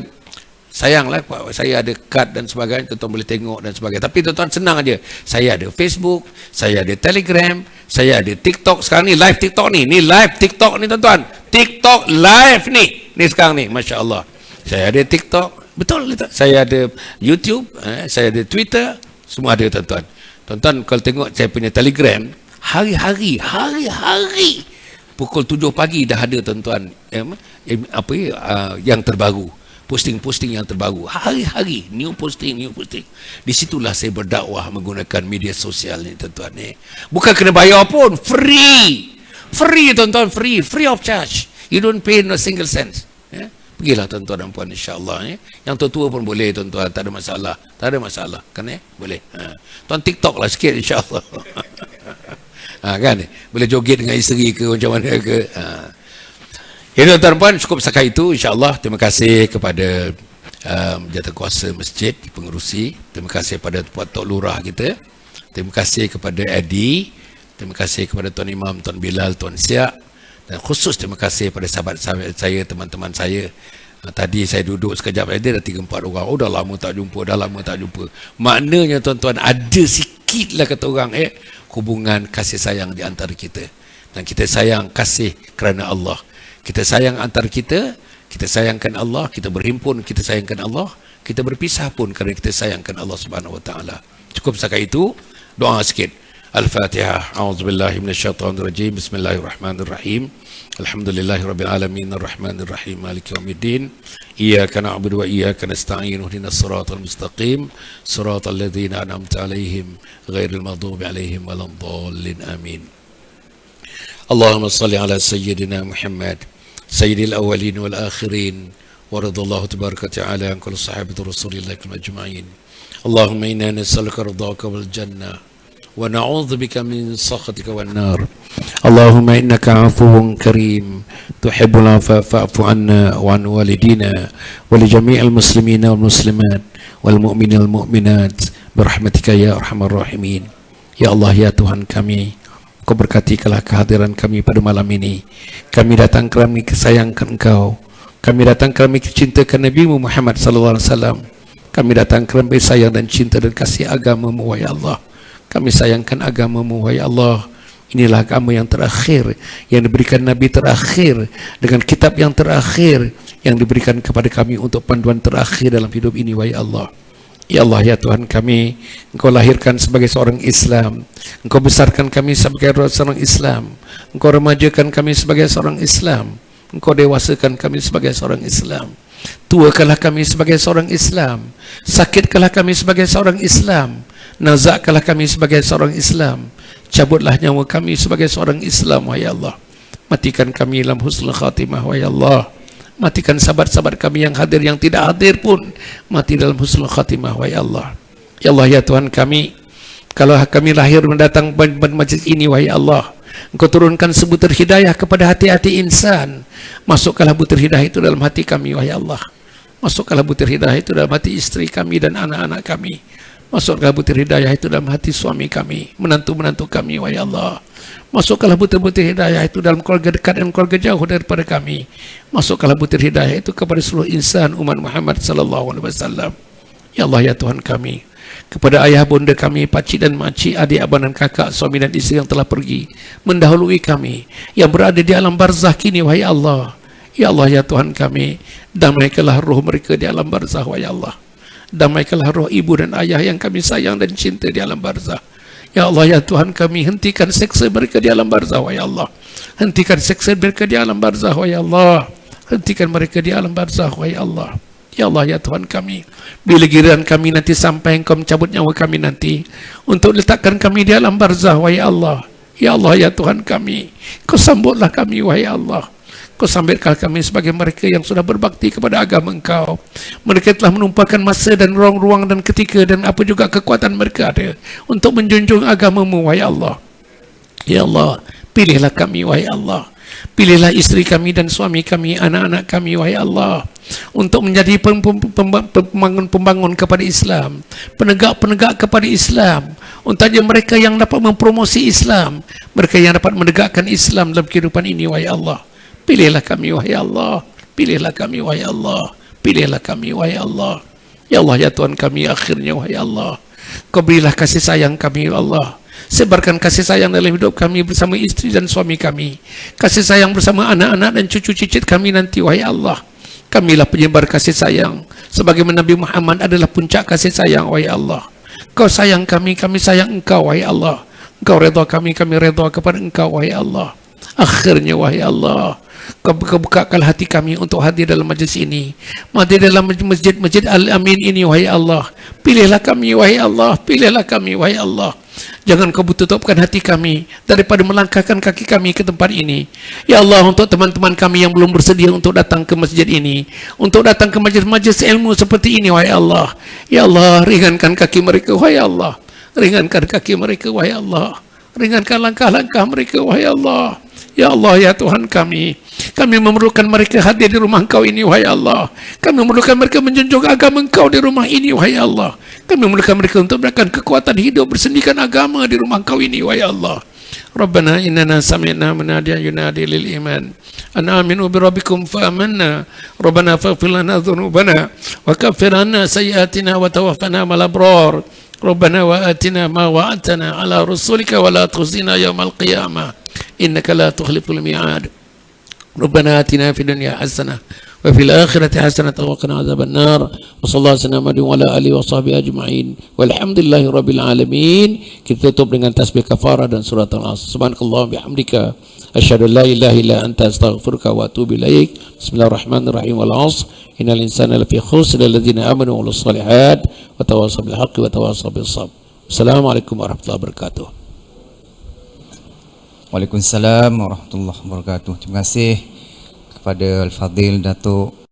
sayanglah saya ada kad dan sebagainya, tuan-tuan boleh tengok dan sebagainya. Tapi tuan-tuan senang aja. Saya ada Facebook, saya ada Telegram, saya ada TikTok. Sekarang ni live TikTok ni. Ni live TikTok ni tuan-tuan. TikTok live ni. Ni sekarang ni, Masya Allah. Saya ada TikTok, betul tak? Saya ada YouTube, saya ada Twitter, semua ada tuan-tuan. Tuan-tuan kalau tengok saya punya Telegram, hari-hari pukul 7 pagi dah ada tuan-tuan yang terbaru, posting-posting yang terbaru, hari-hari new posting. Di situlah saya berdakwah menggunakan media sosial ni tuan-tuan ni. Bukan kena bayar pun, free tuan-tuan, free of charge. You don't pay no single cent. Pergilah tuan-tuan dan puan, insya-Allah. Yang tua-tua pun boleh tuan-tuan, tak ada masalah kan boleh. Tuan TikTok lah sikit, insya-Allah. Kan boleh joget dengan isteri ke macam mana ke. Ya tuan-tuan dan puan, cukup setakat itu, insya-Allah. Terima kasih kepada jawatankuasa masjid, pengerusi. Terima kasih kepada Tok Lurah kita. Terima kasih kepada Adi. Terima kasih kepada Tuan Imam, Tuan Bilal, Tuan Siak. Dan khusus terima kasih pada sahabat-sahabat saya, teman-teman saya. Tadi saya duduk sekejap saja dah 3-4 orang. Oh dah lama tak jumpa. Maknanya tuan-tuan, ada sikitlah kata orang hubungan kasih sayang di antara kita. Dan kita sayang kasih kerana Allah. Kita sayang antara kita sayangkan Allah, kita berhimpun, kita sayangkan Allah, kita berpisah pun kerana kita sayangkan Allah Subhanahu Wa Taala. Cukup setakat itu, doa sikit. Al-Fatihah. A'udzubillahi minasyaitonirrajim. Bismillahirrahmanirrahim. Alhamdulillahirabbil alamin arrahmanir rahim maliki yaumiddin. Iyyaka na'budu wa iyyaka nasta'in ihdinas siratal mustaqim siratal ladzina an'amta 'alaihim ghairil maghdubi 'alaihim waladdallin. Amin. Allahumma shalli ala sayyidina Muhammad sayyidil awwalin wal akhirin wa radallahu tabaraka ta'ala an kulli sahabati rasulillahi ajma'in. Allahumma inna nas'aluka ridhaka wal jannah ونعوذ بك من سخطك والنار. اللهم إنك عفو كريم تحب العفو فاعف عنا وعن والدينا ولجميع المسلمين والمسلمات والمؤمنين والمؤمنات برحمتك يا أرحم الراحمين. Ya Allah, ya Tuhan kami, Kau berkatikanlah kehadiran kami pada malam ini. Kami datang kami kesayangkan Engkau. Kami datang kami cintakan Nabi Muhammad sallallahu alaihi wasallam. Kami datang kami sayang dan cinta dan kasih agama-Mu, ya Allah. Kami sayangkan agama-Mu, wahai Allah. Inilah agama yang terakhir, yang diberikan Nabi terakhir, dengan kitab yang terakhir, yang diberikan kepada kami untuk panduan terakhir dalam hidup ini, wahai Allah. Ya Allah, ya Tuhan kami, Engkau lahirkan sebagai seorang Islam, Engkau besarkan kami sebagai seorang Islam, Engkau remajakan kami sebagai seorang Islam, Engkau dewasakan kami sebagai seorang Islam. Tuakanlah kami sebagai seorang Islam, sakitkanlah kami sebagai seorang Islam, nazakkanlah kami sebagai seorang Islam, cabutlah nyawa kami sebagai seorang Islam, wahai Allah. Matikan kami dalam husnul khatimah, wahai Allah. Matikan sahabat-sahabat kami yang hadir, yang tidak hadir pun mati dalam husnul khatimah, wahai Allah. Ya Allah, ya Tuhan kami, kalau kami lahir mendatang majlis ini, wahai Allah, Engkau turunkan sebutir hidayah kepada hati-hati insan. Masukkanlah butir hidayah itu dalam hati kami, wahai Allah. Masukkanlah butir hidayah itu dalam hati istri kami dan anak-anak kami. Masukkanlah butir hidayah itu dalam hati suami kami, menantu-menantu kami, wahai Allah. Masukkanlah butir-butir hidayah itu dalam keluarga dekat dan keluarga jauh daripada kami. Masukkanlah butir hidayah itu kepada seluruh insan umat Muhammad sallallahu alaihi wasallam. Ya Allah, ya Tuhan kami, kepada ayah bunda kami, pakcik dan makcik, adik, abang dan kakak, suami dan isteri yang telah pergi mendahului kami, yang berada di alam barzah kini, wahai Allah. Ya Allah, ya Tuhan kami, damaikanlah roh mereka di alam barzah, wahai Allah. Damaikanlah roh ibu dan ayah yang kami sayang dan cinta di alam barzah. Ya Allah, ya Tuhan kami, hentikan seksa mereka di alam barzah, wahai Allah. Hentikan seksa mereka di alam barzah, wahai Allah. Hentikan mereka di alam barzah, wahai Allah. Ya Allah, ya Tuhan kami, bila giliran kami nanti sampai Engkau mencabut nyawa kami nanti, untuk letakkan kami di alam barzah, wahai Allah. Ya Allah, ya Tuhan kami, Kau sambutlah kami, wahai Allah. Kau sambutkan kami sebagai mereka yang sudah berbakti kepada agama Engkau. Mereka telah menumpahkan masa dan ruang-ruang dan ketika dan apa juga kekuatan mereka ada untuk menjunjung agama-Mu, wahai Allah. Ya Allah, pilihlah kami, wahai Allah. Pilihlah isteri kami dan suami kami, anak-anak kami, wahai Allah, untuk menjadi pembangun kepada Islam, penegak-penegak kepada Islam, untuknya mereka yang dapat mempromosi Islam, mereka yang dapat menegakkan Islam dalam kehidupan ini, wahai Allah. Pilihlah kami, wahai Allah. Pilihlah kami, wahai Allah. Pilihlah kami, wahai Allah. Ya Allah, ya Tuhan kami, akhirnya, wahai Allah, Kau berilah kasih sayang kami, ya Allah. Sebarkan kasih sayang dalam hidup kami bersama istri dan suami kami. Kasih sayang bersama anak-anak dan cucu cicit kami nanti, wahai Allah. Kamilah penyebar kasih sayang. Sebagaimana Nabi Muhammad adalah puncak kasih sayang, wahai Allah. Kau sayang kami sayang Engkau, wahai Allah. Engkau redha kami redha kepada Engkau, wahai Allah. Akhirnya, wahai Allah, Kau bukakan hati kami untuk hadir dalam majlis ini, hadir dalam masjid Al-Amin ini, wahai Allah. Pilihlah kami, wahai Allah. Pilihlah kami, wahai Allah. Jangan Kau tutupkan hati kami daripada melangkahkan kaki kami ke tempat ini. Ya Allah, untuk teman-teman kami yang belum bersedia untuk datang ke masjid ini, untuk datang ke majlis-majlis ilmu seperti ini, wahai Allah. Ya Allah, ringankan kaki mereka, wahai Allah. Ringankan kaki mereka, wahai Allah. Ringankan langkah-langkah mereka, wahai Allah. Ya Allah, ya Tuhan kami memerlukan mereka hadir di rumah Engkau ini, wahai Allah. Kami memerlukan mereka menjunjung agama Engkau di rumah ini, wahai Allah. Kami memerlukan mereka untuk memberikan kekuatan hidup bersendikan agama di rumah Engkau ini, wahai Allah. Rabbana innana sami'na munadiyan yunadi lil iman an aminu bi rabbikum fa amanna. Rabbana faghfir lana dhunubana wa kaffir 'anna sayyi'atina wa tawaffana ma'al abrar. Rabbana wa atina ma wa'adtana 'ala rusulika wa la tukhzina yawmal qiyamah innaka la tukhliful mi'ad. Rabbana atina fid dunya hasanah wa fil akhirati hasanah wa qina adzaban nar. Wa sallallahu alaihi wa ala alihi wa sahbihi ajma'in. Walhamdulillahi rabbil alamin. Kita tutup dengan tasbih kafarah dan surat Al-Asr. Subhanakallah bihamdika asyhadu an la ilaha illa anta astaghfiruka wa atubu ilaik. Bismillahirrahmanirrahim. Wal 'asr innal insana lafi khusr alladzina amanu wa amilus solihat wa tawassaw bil haqqi wa tawassaw bis sabr. Assalamualaikum warahmatullahi wabarakatuh.
Waalaikumsalam warahmatullahi wabarakatuh. Terima kasih kepada Al-Fadhil Datuk